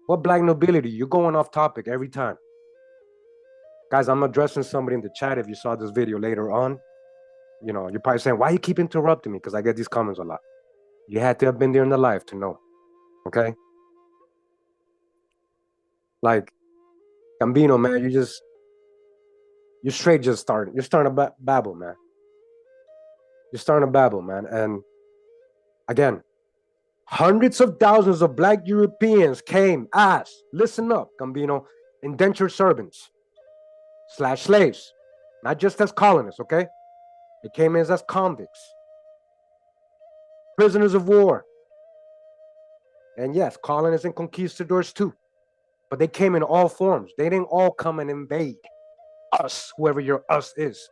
What black nobility? You're going off topic every time. Guys, I'm addressing somebody in the chat. If you saw this video later on, you know, you're probably saying, why you keep interrupting me? Because I get these comments a lot. You had to have been there in the life to know. Okay? Like, Gambino, man, you're straight just starting. You're starting to babble, man. You're starting to babble, man. And again, hundreds of thousands of black Europeans came as, listen up, Gambino, indentured servants / slaves, not just as colonists, okay? They came in as convicts, prisoners of war, and yes, colonists and conquistadors too. But they came in all forms. They didn't all come and invade us, whoever your us is.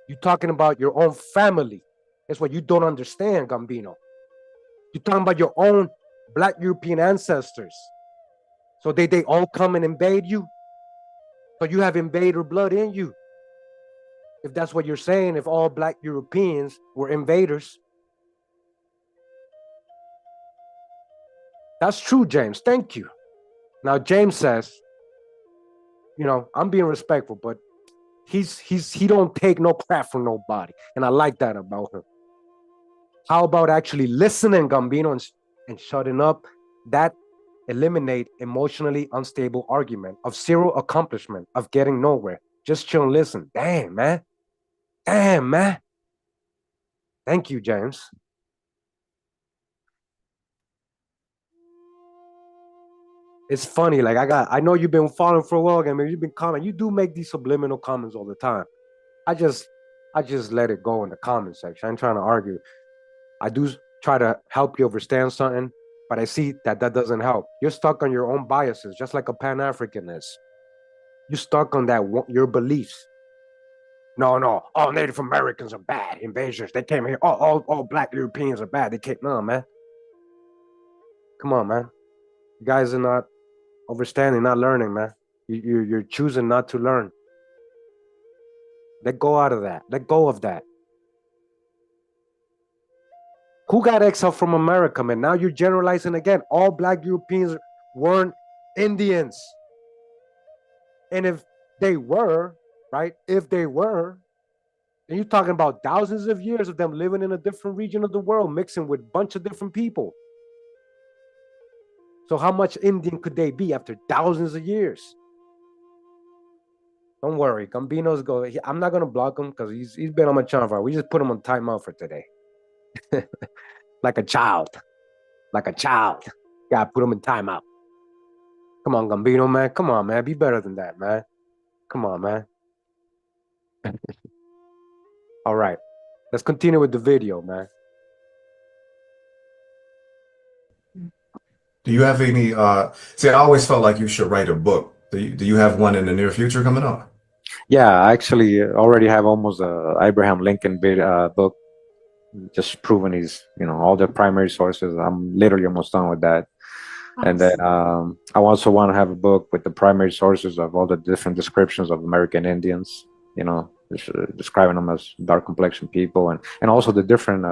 You're talking about your own family. That's what you don't understand, Gambino. You're talking about your own black European ancestors. So they all come and invade you? So you have invader blood in you. If that's what you're saying, if all black Europeans were invaders. That's true, James. Thank you. Now, James says, you know, I'm being respectful, but he don't take no crap from nobody. And I like that about him. How about actually listening, Gambino, and shutting up? That eliminate emotionally unstable argument of zero accomplishment, of getting nowhere. Just chill and listen. Damn, man. Damn, man. Thank you, James. It's funny, like I know you've been following for a while, I mean, you've been commenting. You do make these subliminal comments all the time. I just let it go in the comment section. I'm trying to argue. I do try to help you understand something, but I see that doesn't help. You're stuck on your own biases, just like a Pan-African is. You're stuck on that your beliefs. No, all Native Americans are bad invaders. They came here. All black Europeans are bad. They came. No, man. Come on, man. You guys are not understanding, not learning, man. You're choosing not to learn. Let go out of that. Let go of that. Who got exiled from America, man? Now you're generalizing again. All black Europeans weren't Indians. And if they were, right? If they were, then you're talking about thousands of years of them living in a different region of the world, mixing with a bunch of different people. So how much Indian could they be after thousands of years? Don't worry, Gambino's go. I'm not gonna block him because he's been on my channel for. We just put him on timeout for today, like a child, Gotta put him in timeout. Come on, Gambino, man. Come on, man. Be better than that, man. Come on, man. All right, let's continue with the video, man. Do you have any, see, I always felt like you should write a book. Do you have one in the near future coming up? Yeah, I actually already have almost a Abraham Lincoln book, just proving his, you know, all the primary sources. I'm literally almost done with that. And then I also want to have a book with the primary sources of all the different descriptions of American Indians, you know, describing them as dark complexion people, and also the different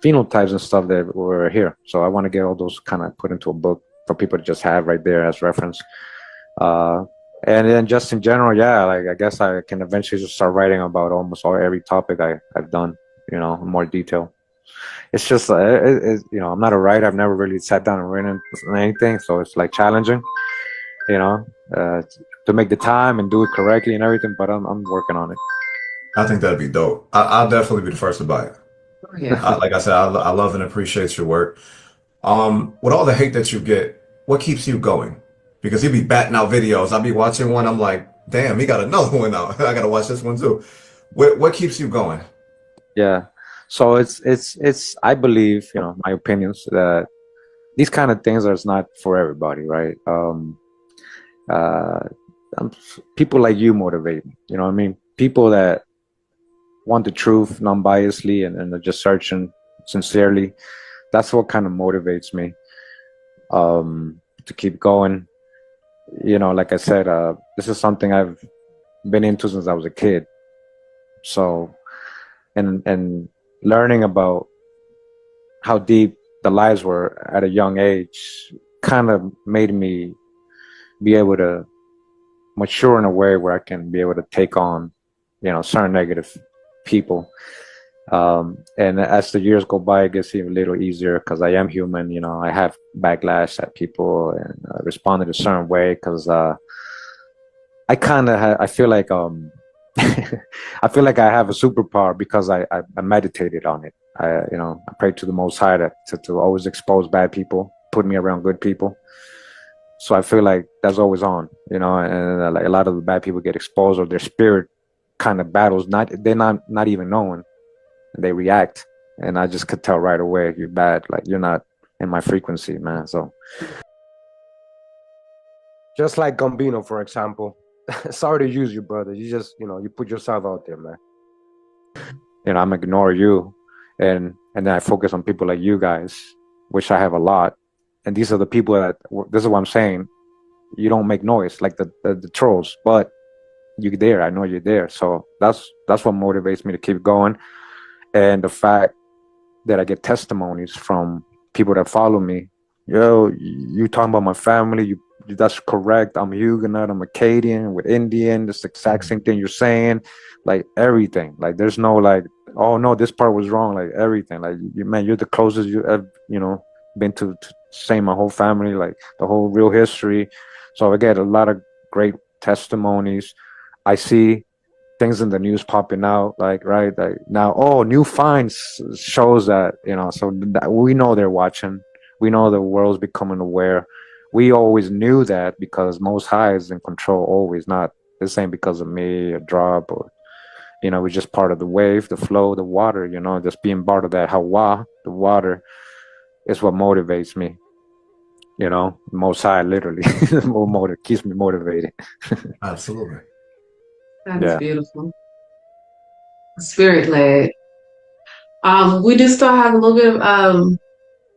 phenotypes and stuff that were here. So I want to get all those kind of put into a book for people to just have right there as reference. And then just in general, yeah, like I guess I can eventually just start writing about almost every topic I've done, you know, in more detail. It's just, you know, I'm not a writer. I've never really sat down and written anything. So it's like challenging, you know, to make the time and do it correctly and everything, but I'm working on it. I think that'd be dope. I'll definitely be the first to buy it. Yeah. Like I said, I love and appreciate your work. With all the hate that you get, what keeps you going? Because you be batting out videos. I'll be watching one. I'm like, damn, he got another one out. I got to watch this one too. What keeps you going? Yeah. So it's I believe, you know, my opinions that these kind of things are not for everybody, right? People like you motivate me, you know what I mean? People that want the truth non-biasedly and are just searching sincerely. That's what kind of motivates me to keep going. You know, like I said, this is something I've been into since I was a kid. So, and learning about how deep the lies were at a young age kind of made me be able to mature in a way where I can be able to take on, certain negative people. And as the years go by, it gets even a little easier because I am human. I have backlash at people and responded a certain way because I feel like I feel like I have a superpower because I meditated on it. I prayed to the Most High to always expose bad people, put me around good people. So I feel like that's always on, and like a lot of the bad people get exposed or their spirit kind of battles. They're not even knowing, they react, and I just could tell right away you're bad. Like you're not in my frequency, man. So Just like Gambino, for example. Sorry to use you, brother. You just, you put yourself out there, man. I'm ignore you, and then I focus on people like you guys, which I have a lot. And these are the people that, this is what I'm saying, you don't make noise like the trolls, but you're there. I know you're there. So that's what motivates me to keep going. And the fact that I get testimonies from people that follow me. Yo, you talking about my family, that's correct. I'm Huguenot, I'm Acadian with Indian, it's the exact same thing you're saying. Like everything. Like there's no like, oh no, this part was wrong. Like everything. Like you're the closest you have, been to saying my whole family, like the whole real history. So I get a lot of great testimonies. I see things in the news popping out, like right, like now, oh, new finds shows that, so that we know they're watching. We know the world's becoming aware. We always knew that because Most High is in control always. Not this ain't because of me, a drop, or we're just part of the wave, the flow, the water. Just being part of that Hawa, the water, is what motivates me. Most High literally keeps me motivated. Absolutely. That's beautiful. Spirit led. We do still have a little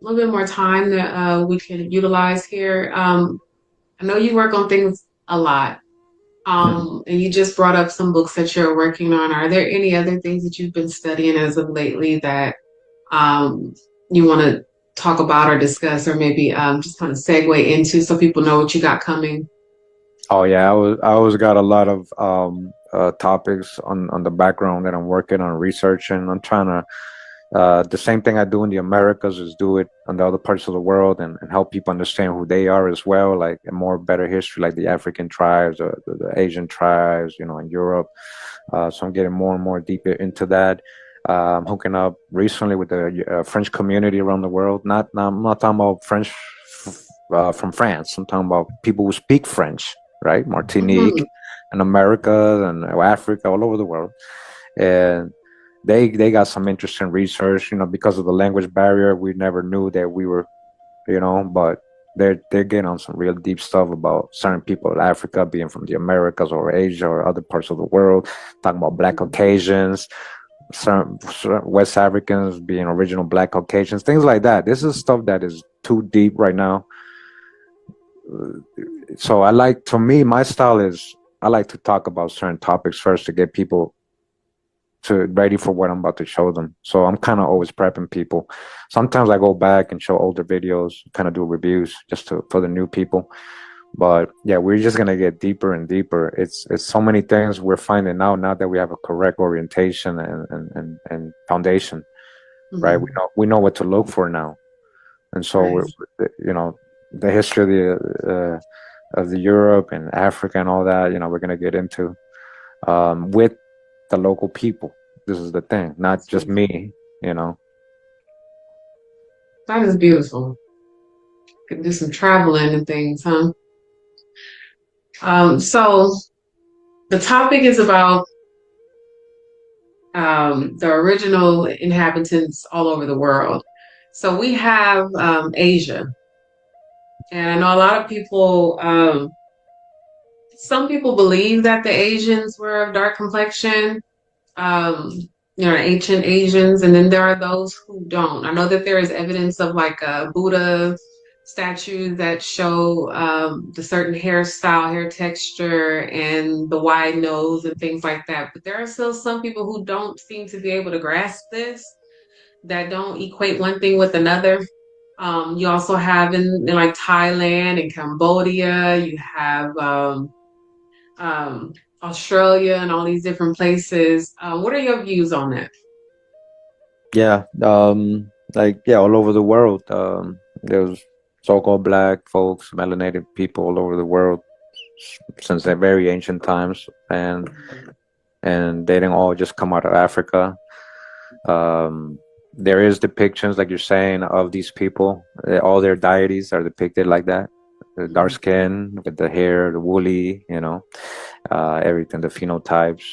bit more time that we can utilize here. I know you work on things a lot. And you just brought up some books that you're working on. Are there any other things that you've been studying as of lately that you want to talk about or discuss, or maybe just kind of segue into so people know what you got coming? Oh yeah, I always got a lot of topics on the background that I'm working on researching. I'm trying to the same thing I do in the Americas is do it on the other parts of the world and help people understand who they are as well, like a more better history, like the African tribes or the Asian tribes, in Europe. So I'm getting more and more deeper into that. I'm hooking up recently with the French community around the world. I'm not talking about French from France. I'm talking about people who speak French, right? Martinique and America and Africa, all over the world. And they got some interesting research, because of the language barrier. We never knew that we were, but they're getting on some real deep stuff about certain people in Africa being from the Americas or Asia or other parts of the world, talking about Black Caucasians, certain West Africans being original Black Caucasians, things like that. This is stuff that is too deep right now. So my style is, I like to talk about certain topics first to get people ready for what I'm about to show them. So I'm kind of always prepping people. Sometimes I go back and show older videos, kind of do reviews just for the new people. But yeah, we're just gonna get deeper and deeper. It's so many things we're finding out now that we have a correct orientation and foundation, right? We know what to look for now, and so the history of the Europe and Africa and all that, we're gonna get into with the local people. This is the thing, not just me. That is beautiful. Could do some traveling and things, huh? So the topic is about the original inhabitants all over the world. So we have Asia. And I know a lot of people, some people believe that the Asians were of dark complexion, ancient Asians, and then there are those who don't. I know that there is evidence of like a Buddha statues that show the certain hairstyle, hair texture, and the wide nose and things like that. But there are still some people who don't seem to be able to grasp this. that don't equate one thing with another. You also have in like Thailand and Cambodia, you have um, Australia and all these different places. What are your views on that? Yeah, like yeah, all over the world. There's so-called black folks, melanated people all over the world since the very ancient times, and they didn't all just come out of Africa. There is depictions, like you're saying, of these people. All their deities are depicted like that. The dark skin with the hair, the woolly, everything, the phenotypes.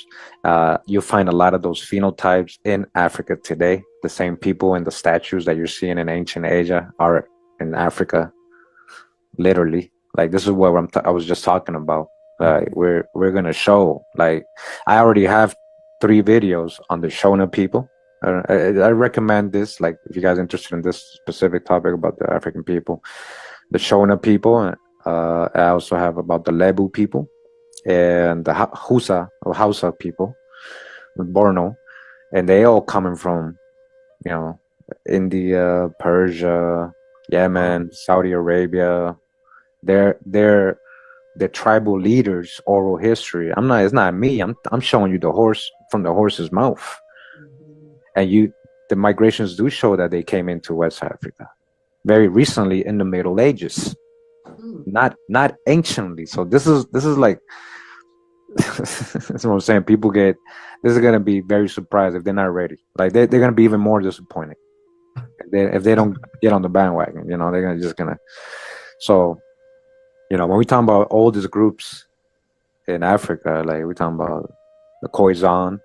You'll find a lot of those phenotypes in Africa today. The same people and the statues that you're seeing in ancient Asia are in Africa, literally. Like this is what I was just talking about. We're gonna show. Like I already have 3 videos on the Shona people. I recommend this. Like if you guys are interested in this specific topic about the African people, the Shona people. I also have about the Lebu people and the Hausa people, Borno, and they all coming from, India, Persia, Yemen, Saudi Arabia. They're the tribal leaders' oral history. It's not me. I'm showing you the horse from the horse's mouth, and the migrations do show that they came into West Africa very recently in the Middle Ages, not anciently. So this is like that's what I'm saying. This is gonna be very surprised if they're not ready. Like they're gonna be even more disappointed if they don't get on the bandwagon. They're gonna. So, when we talk about oldest groups in Africa, like we're talking about the Khoisan,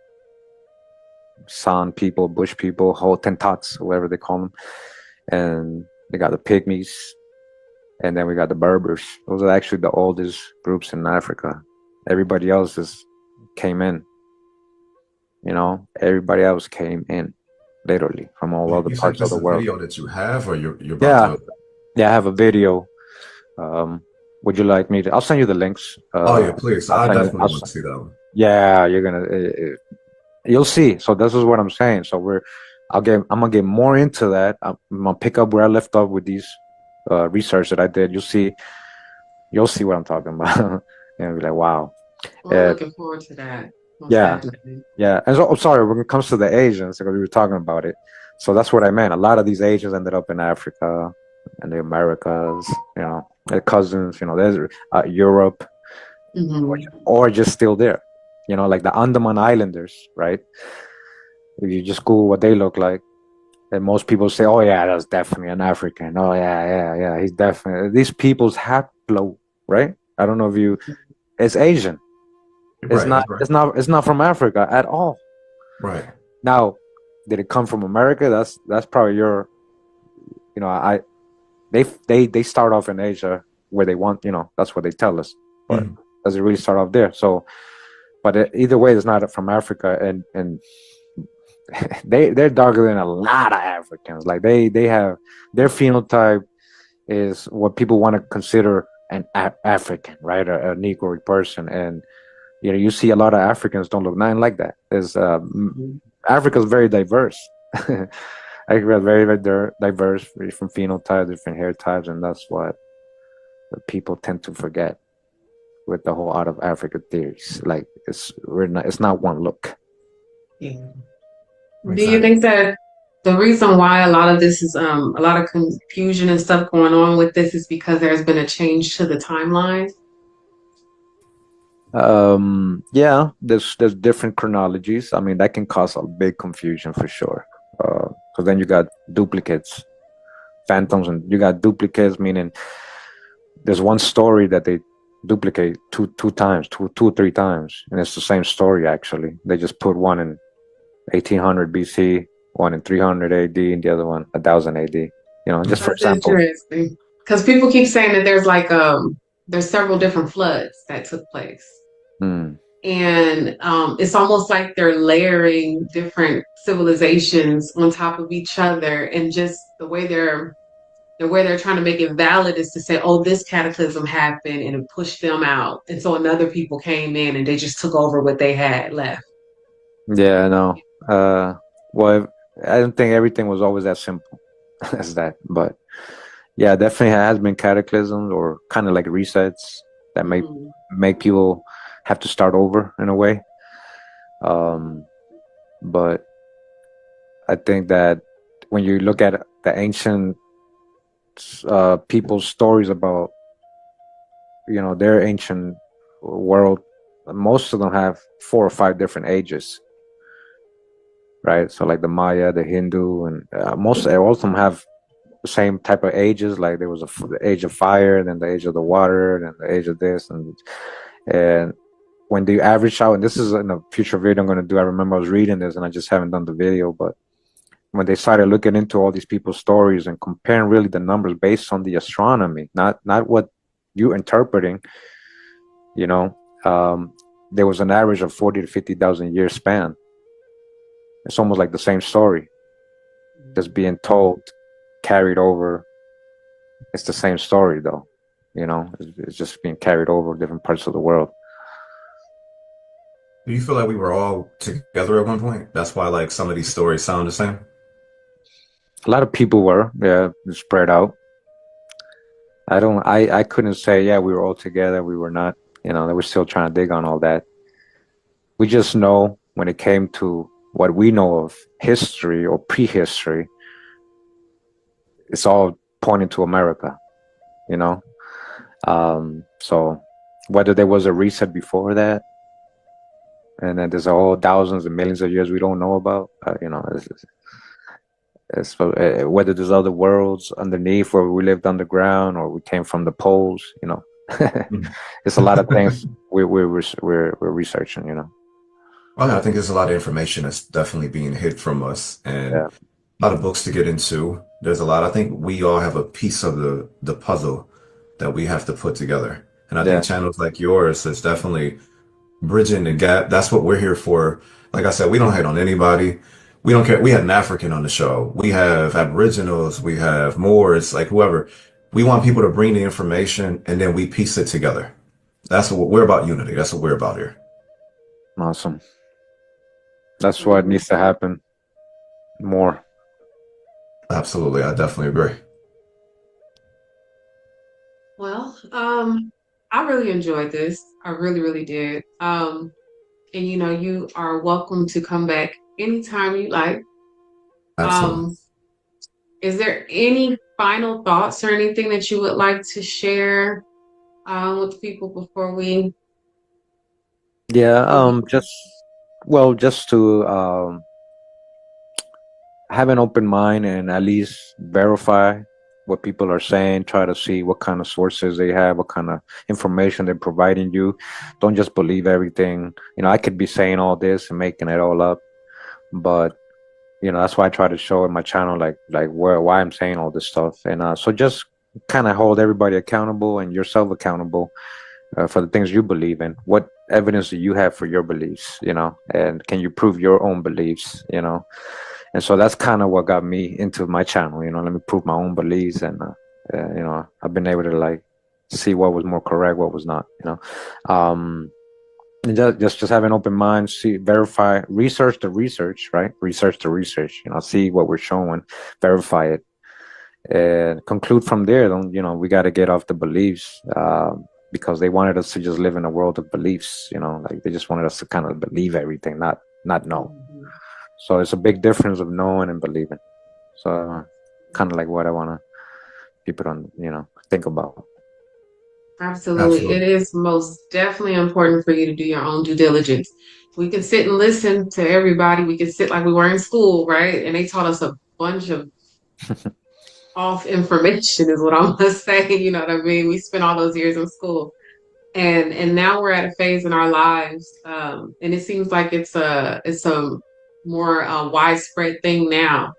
San people, Bush people, Hottentots, whatever they call them, and they got the Pygmies, and then we got the Berbers. Those are actually the oldest groups in Africa. Everybody else came in. Everybody else came in, literally from all other parts of the world. Video that you have, or you're about to? Yeah, I have a video. Would you like me to? I'll send you the links. Oh yeah, please. I definitely want to see that one. Yeah, you'll see. So this is what I'm saying. So I'm gonna get more into that. I'm gonna pick up where I left off with these research that I did. You'll see what I'm talking about. And be like, wow. We're looking forward to that. Yeah. And so, I'm sorry, when it comes to the Asians, because we were talking about it. So that's what I meant. A lot of these Asians ended up in Africa and the Americas, their cousins, there's Europe, or just still there, like the Andaman Islanders, right? If you just Google what they look like, and most people say, oh yeah, that's definitely an African. Oh yeah, he's definitely. These people's haplo, right? I don't know if it's Asian. It's not from Africa at all. Right. Now, did it come from America? That's probably your, they start off in Asia where they want, that's what they tell us. But does it really start off there? So, but either way, it's not from Africa, and they're darker than a lot of Africans. Like they have their phenotype is what people want to consider an African, right? A Negro person, and you see a lot of Africans don't look nothing like that. Africa's very diverse. Africa is very, very diverse, different phenotypes, different hair types, and that's what the people tend to forget with the whole out of Africa theories. Like it's not one look. Yeah. Do you think that the reason why a lot of this is a lot of confusion and stuff going on with this is because there's been a change to the timeline? Yeah, there's different chronologies. I mean, that can cause a big confusion for sure. Because then you got duplicates, phantoms, and you got duplicates, meaning there's one story that they duplicate two times, two or three times, and it's the same story actually. They just put one in 1800 BC, one in 300 AD, and the other one 1000 AD. Just for example. Interesting, because people keep saying that there's several different floods that took place. And it's almost like they're layering different civilizations on top of each other, and just the way they're trying to make it valid is to say, oh, this cataclysm happened and it pushed them out, and so another people came in and they just took over what they had left. Yeah, no. Well, I don't think everything was always that simple as that. But yeah, definitely has been cataclysms or kind of like resets that make people have to start over in a way. But I think that when you look at the ancient people's stories about, their ancient world, most of them have 4 or 5 different ages, right? So like the Maya, the Hindu, and all of them have the same type of ages. Like there was the age of fire, then the age of the water, then the age of this, and when they average out, and this is in a future video I'm going to do. I remember I was reading this, and I just haven't done the video, but when they started looking into all these people's stories and comparing really the numbers based on the astronomy, not what you interpreting, there was an average of 40 to 50,000 year span. It's almost like the same story, just being told, carried over. It's the same story though, it's just being carried over different parts of the world. Do you feel like we were all together at one point? That's why like some of these stories sound the same? A lot of people were, yeah, spread out. I couldn't say, yeah, we were all together. We were not, they were still trying to dig on all that. We just know when it came to what we know of history or prehistory, it's all pointing to America, So whether there was a reset before that, and then there's all thousands and millions of years we don't know about, it's whether there's other worlds underneath where we lived underground or we came from the poles, It's a lot of things we're researching, Well, I think there's a lot of information that's definitely being hid from us, and Yeah. a lot of books to get into. There's a lot. I think we all have a piece of the puzzle that we have to put together. And I Yeah. think channels like yours is definitely bridging the gap. That's what we're here for. Like I said, we don't hate on anybody. We don't care. We had an African on the show. We have Aboriginals. We have Moors, like whoever. We want people to bring the information and then we piece it together. That's what we're about, unity. That's what we're about here. Awesome. That's what needs to happen more. Absolutely. I definitely agree. Well, I really enjoyed this. I really, really did. And you are welcome to come back anytime you like. Absolutely. Is there any final thoughts or anything that you would like to share with people before we? Yeah, just to have an open mind and at least verify what people are saying, try to see what kind of sources they have, what kind of information they're providing you. Don't just believe everything. I could be saying all this and making it all up, but that's why I try to show in my channel like why I'm saying all this stuff. And so just kind of hold everybody accountable and yourself accountable for the things you believe in. What evidence do you have for your beliefs, and can you prove your own beliefs, and so that's kind of what got me into my channel, let me prove my own beliefs. And I've been able to like see what was more correct, what was not, and just have an open mind, see, verify, research the research, right? Research the research, see what we're showing, verify it, and conclude from there. Don't we got to get off the beliefs, because they wanted us to just live in a world of beliefs, like they just wanted us to kind of believe everything, not know. So it's a big difference of knowing and believing. So kind of like what I want to people to think about. Absolutely. It is most definitely important for you to do your own due diligence. We can sit and listen to everybody. We can sit like we were in school, right? And they taught us a bunch of off information is what I'm gonna say. You know what I mean? We spent all those years in school. And now we're at a phase in our lives, and it seems like it's a more widespread thing now.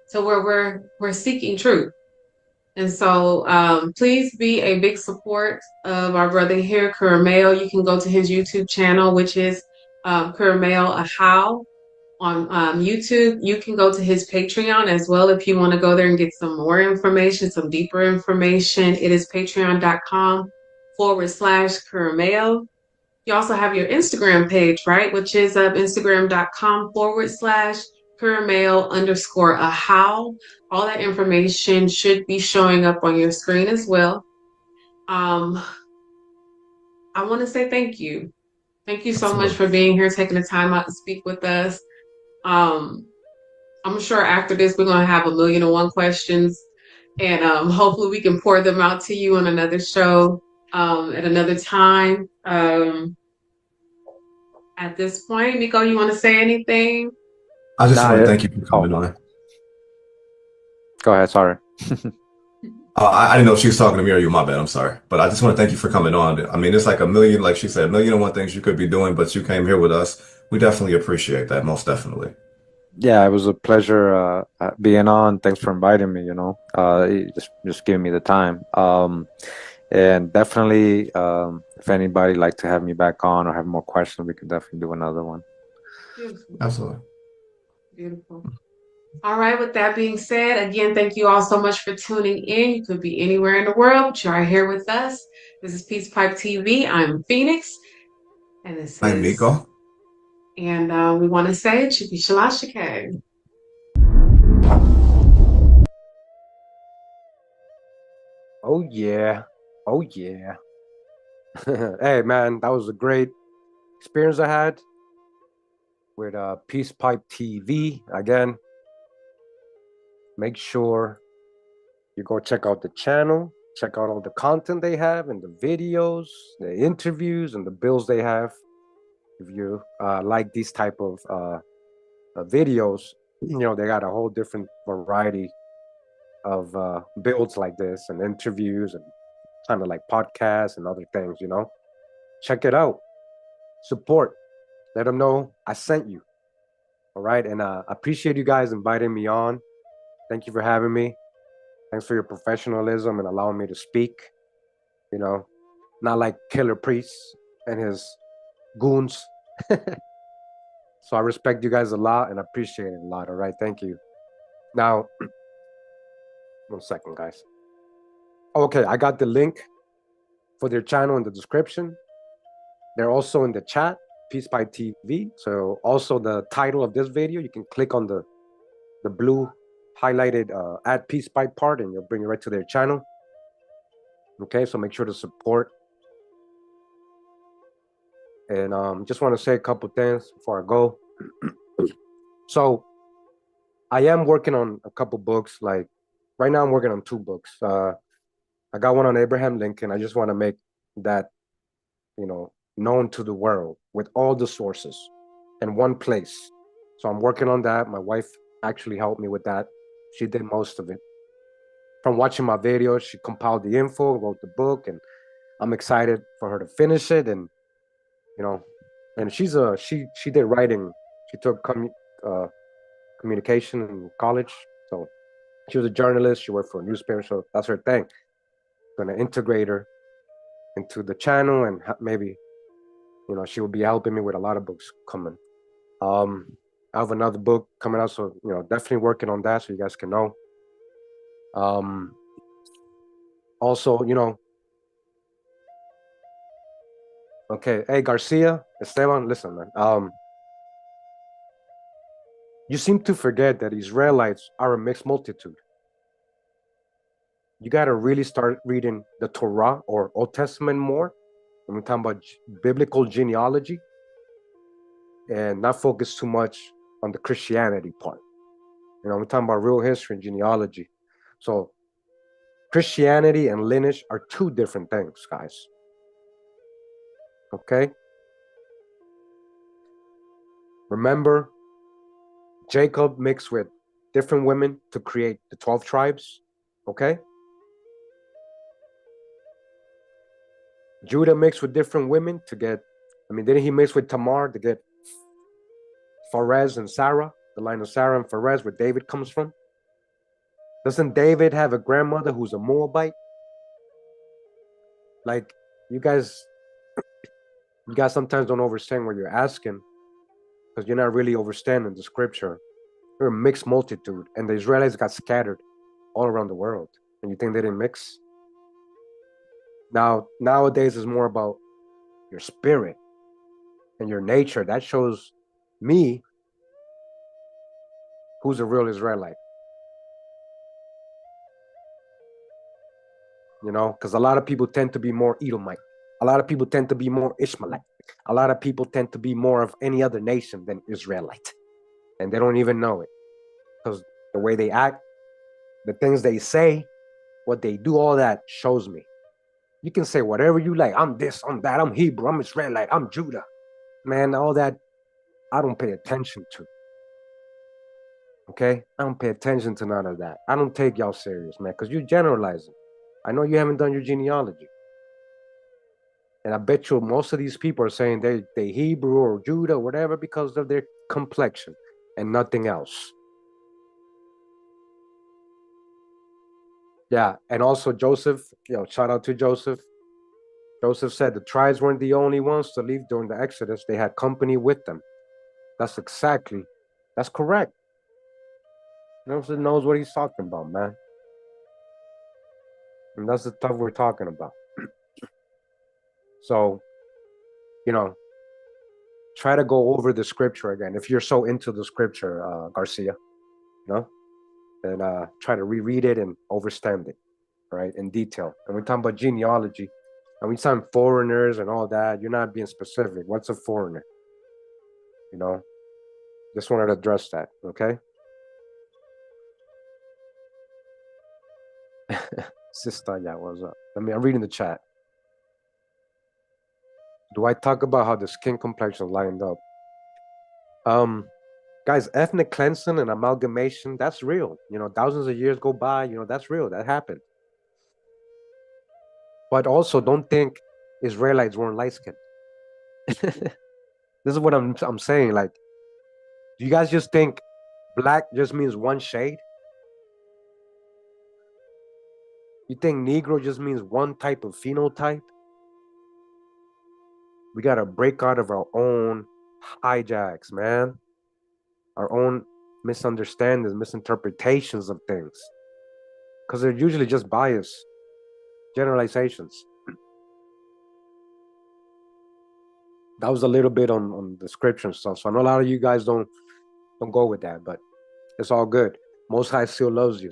So we're seeking truth. And so please be a big support of our brother here, Kurimeo. You can go to his YouTube channel, which is Kurimeo Ahau on YouTube. You can go to his Patreon as well if you want to go there and get some more information, some deeper information. It is patreon.com/Kurimeo. You also have your Instagram page, right? Which is Instagram.com/Kurimeo Kurimeo_a how. All that information should be showing up on your screen as well. I want to say thank you. Thank you so much Absolutely. for being here, taking the time out to speak with us. I'm sure after this we're gonna have 1,000,001 questions, and hopefully we can pour them out to you on another show at another time. At this point, Micco, you want to say anything? I just Nah, want to thank you for coming on. go ahead. Sorry. I didn't know if she was talking to me or you. My bad. I'm sorry. But I just want to thank you for coming on. I mean, it's like a million, like she said, 1,000,001 things you could be doing, but you came here with us. We definitely appreciate that, most definitely. Yeah, it was a pleasure being on. Thanks for inviting me. Just giving me the time. And definitely, if anybody like to have me back on or have more questions, we could definitely do another one. Beautiful. Absolutely. Beautiful. All right, with that being said, again, thank you all so much for tuning in. You could be anywhere in the world, but you are here with us. This is Peace Pipe TV. I'm Phoenix, and this I'm is, Micco. and we want to say Chibi Shalashike. Oh yeah. Oh yeah. Hey man, that was a great experience I had with Peace Pipe TV. Again, make sure you go check out the channel, check out all the content they have and the videos, the interviews, and the bills they have. If you like these type of videos, they got a whole different variety of builds like this and interviews and kind of like podcasts and other things. Check it out, support, let them know I sent you. All right, and I appreciate you guys inviting me on. Thank you for having me. Thanks for your professionalism and allowing me to speak. Not like Killer Priest and his goons. So I respect you guys a lot and appreciate it a lot. All right, thank you. Now, 1 second, guys. Okay, I got the link for their channel in the description. They're also in the chat, Peace by TV. So also the title of this video, you can click on the blue highlighted at Peace by part and you'll bring it right to their channel. Okay, so make sure to support. And just want to say a couple things before I go. So I am working on a couple books. Like right now I'm working on 2 books. I got one on Abraham Lincoln. I just want to make that, known to the world with all the sources in one place. So I'm working on that. My wife actually helped me with that. She did most of it. From watching my videos, she compiled the info, wrote the book, and I'm excited for her to finish it. And and she did writing. She took communication in college, so she was a journalist. She worked for a newspaper, so that's her thing. Gonna integrate her into the channel, and maybe she will be helping me with a lot of books coming. I have another book coming out, so definitely working on that, so you guys can know. Also, okay, hey Garcia, Esteban, listen, man. You seem to forget that Israelites are a mixed multitude. You got to really start reading the Torah or Old Testament more when we're talking about biblical genealogy, and not focus too much on the Christianity part. We're talking about real history and genealogy. So Christianity and lineage are 2 different things, guys. Okay? Remember, Jacob mixed with different women to create the 12 tribes. Okay? Judah mixed with different women to get, didn't he mix with Tamar to get Pharez and Sarah, the line of Sarah and Pharez, where David comes from? Doesn't David have a grandmother who's a Moabite? Like, you guys sometimes don't understand what you're asking because you're not really understanding the scripture. You're a mixed multitude, and the Israelites got scattered all around the world. And you think they didn't mix? Nowadays is more about your spirit and your nature. That shows me Who's a real Israelite? You know, because a lot of people tend to be more Edomite. A lot of people tend to be more Ishmaelite. A lot of people tend to be more of any other nation than Israelite. And they don't even know it. Because the way they act, the things they say, what they do, all that shows me. You can say whatever you like. I'm this, I'm that, I'm Hebrew, I'm Israelite, I'm Judah. Man, all that I don't pay attention to. Okay? I don't pay attention to none of that. I don't take y'all serious, man, because you're generalizing. I know you haven't done your genealogy. And I bet you most of these people are saying they Hebrew or Judah or whatever because of their complexion and nothing else. Yeah, and also Joseph, shout out to Joseph. Joseph said the tribes weren't the only ones to leave during the Exodus. They had company with them. That's correct. Joseph knows what he's talking about, man. And that's the stuff we're talking about. So, try to go over the scripture again. If you're so into the scripture, Garcia, then try to reread it and understand it, right, in detail. And we're talking about genealogy, and we're talking foreigners and all that. You're not being specific. What's a foreigner? Just wanted to address that, okay? Sister, yeah, what's up? I'm reading the chat. Do I talk about how the skin complexion lined up? Guys, ethnic cleansing and amalgamation, that's real. Thousands of years go by, that's real. That happened. But also don't think Israelites weren't light skinned. This is what I'm saying. Like, do you guys just think black just means one shade? You think Negro just means one type of phenotype? We got to break out of our own hijacks, man. Our own misunderstandings, misinterpretations of things. Because they're usually just bias, generalizations. That was a little bit on description stuff. So I know a lot of you guys don't go with that, but it's all good. Most High still loves you.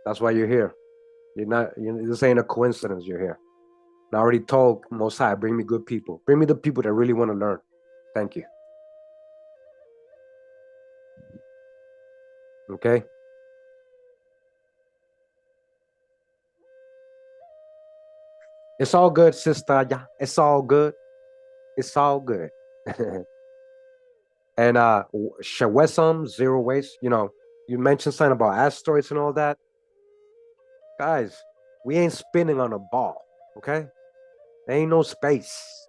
That's why you're here. This ain't a coincidence you're here. And I already told Most High, bring me good people. Bring me the people that really want to learn. Thank you. Okay? It's all good, sister. Yeah, it's all good. It's all good. And Shawesam, zero waste. You mentioned something about asteroids and all that. Guys, we ain't spinning on a ball, okay? There ain't no space.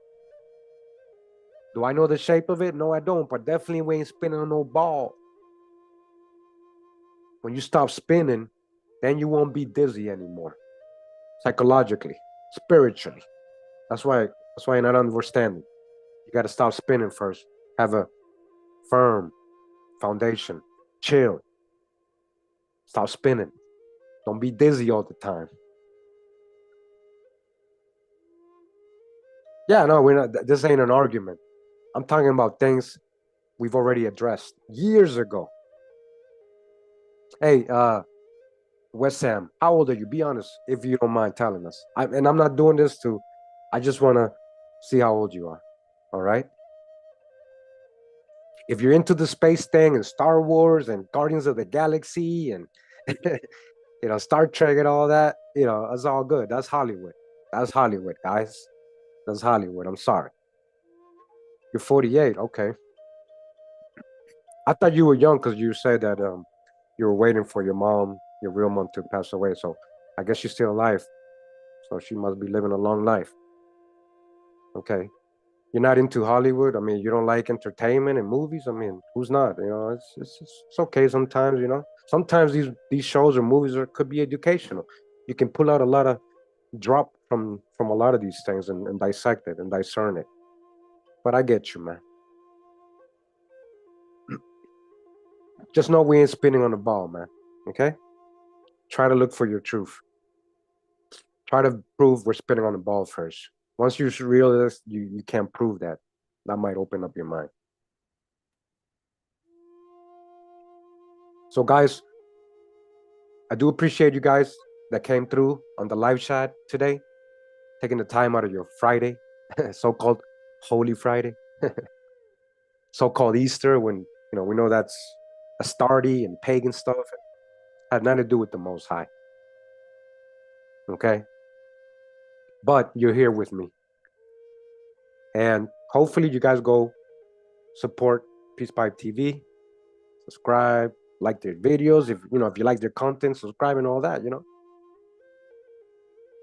Do I know the shape of it? No, I don't. But definitely we ain't spinning on no ball. When you stop spinning, then you won't be dizzy anymore. Psychologically, spiritually. That's why you're not understanding. You got to stop spinning first. Have a firm foundation. Chill. Stop spinning. Don't be dizzy all the time. Yeah, no, we're not. This ain't an argument. I'm talking about things we've already addressed years ago. Hey, West Sam, how old are you? Be honest, if you don't mind telling us. And I'm not doing this I just want to see how old you are. All right? If you're into the space thing and Star Wars and Guardians of the Galaxy and, Star Trek and all that, it's all good. That's Hollywood. That's Hollywood, guys. That's Hollywood. I'm sorry. You're 48. Okay. I thought you were young because you said that you were waiting for your real mom to pass away. So I guess she's still alive. So she must be living a long life. Okay. You're not into Hollywood. I mean, you don't like entertainment and movies. I mean, who's not? It's okay sometimes. Sometimes these shows or movies could be educational. You can pull out a lot of drop from a lot of these things and dissect it and discern it. But I get you, man. Just know we ain't spinning on the ball, man. Okay? Try to look for your truth. Try to prove we're spinning on the ball first. Once you realize you can't prove that, that might open up your mind. So, guys, I do appreciate you guys that came through on the live chat today, taking the time out of your Friday, so-called Holy Friday, so-called Easter, when we know that's Astarte and pagan stuff. It had nothing to do with the Most High. Okay, but you're here with me, and hopefully you guys go support Peace Pipe TV, subscribe, like their videos. If you like their content, subscribe and all that.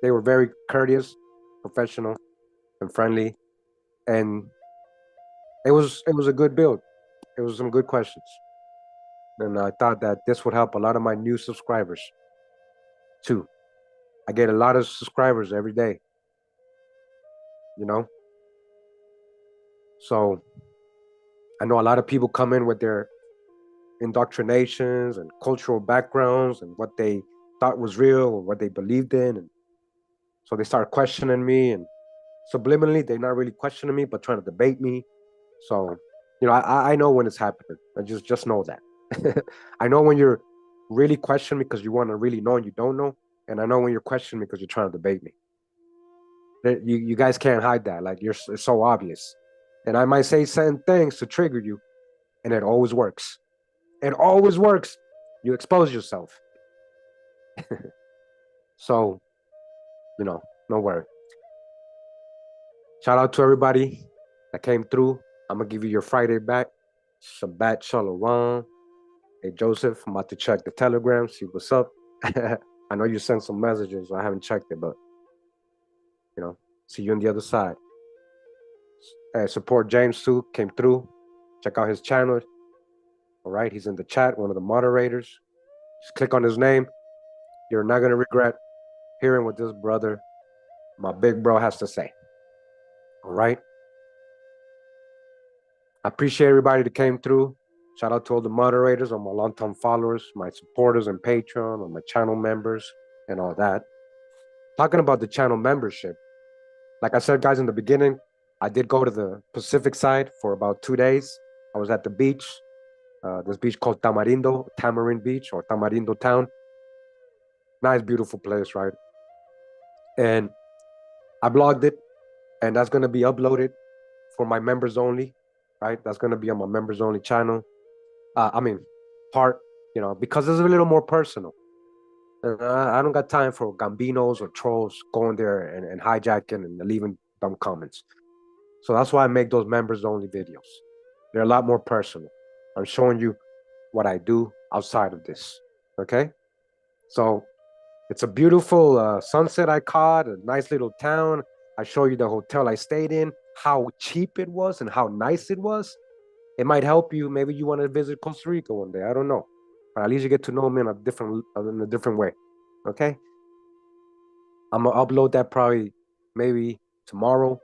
They were very courteous, professional, and friendly, and it was a good build. It was some good questions, and I thought that this would help a lot of my new subscribers too. I get a lot of subscribers every day, so I know a lot of people come in with their indoctrinations and cultural backgrounds and what they thought was real or what they believed in, and so they start questioning me, and subliminally they're not really questioning me but trying to debate me. So I know when it's happening. I just know that. I know when you're really questioning me because you want to really know and you don't know, and I know when you're questioning me because you're trying to debate me. You guys can't hide that. Like, it's so obvious, and I might say certain things to trigger you, and it always works. It always works. You expose yourself. So, no worry. Shout out to everybody that came through. I'm gonna give you your Friday back. Shabbat Shalom. Hey Joseph, I'm about to check the Telegram, see what's up. I know you sent some messages. I haven't checked it, but see you on the other side. Hey, support James too. Came through. Check out his channel. All right, he's in the chat. One of the moderators. Just click on his name. You're not gonna regret hearing what this brother, my big bro, has to say. All right. I appreciate everybody that came through. Shout out to all the moderators, all my long-term followers, my supporters and Patreon, all my channel members, and all that. Talking about the channel membership, like I said, guys, in the beginning, I did go to the Pacific side for about 2 days. I was at the beach, this beach called Tamarind Beach, or Tamarindo Town. Nice, beautiful place, right? And I blogged it, and that's going to be uploaded for my members only, right? That's going to be on my members only channel. Because it's a little more personal. And I don't got time for gambinos or trolls going there and hijacking and leaving dumb comments. So that's why I make those members only videos. They're a lot more personal. I'm showing you what I do outside of this. Okay? So it's a beautiful sunset I caught, a nice little town. I show you the hotel I stayed in, how cheap it was and how nice it was. It might help you. Maybe you want to visit Costa Rica one day. I don't know. But at least you get to know me in a different way. Okay? I'm gonna upload that probably maybe tomorrow.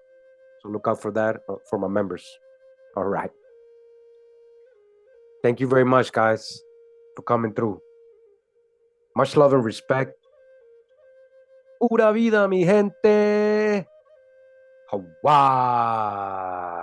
So look out for that for my members. All right. Thank you very much, guys, for coming through. Much love and respect. Pura vida, mi gente. Hawaii.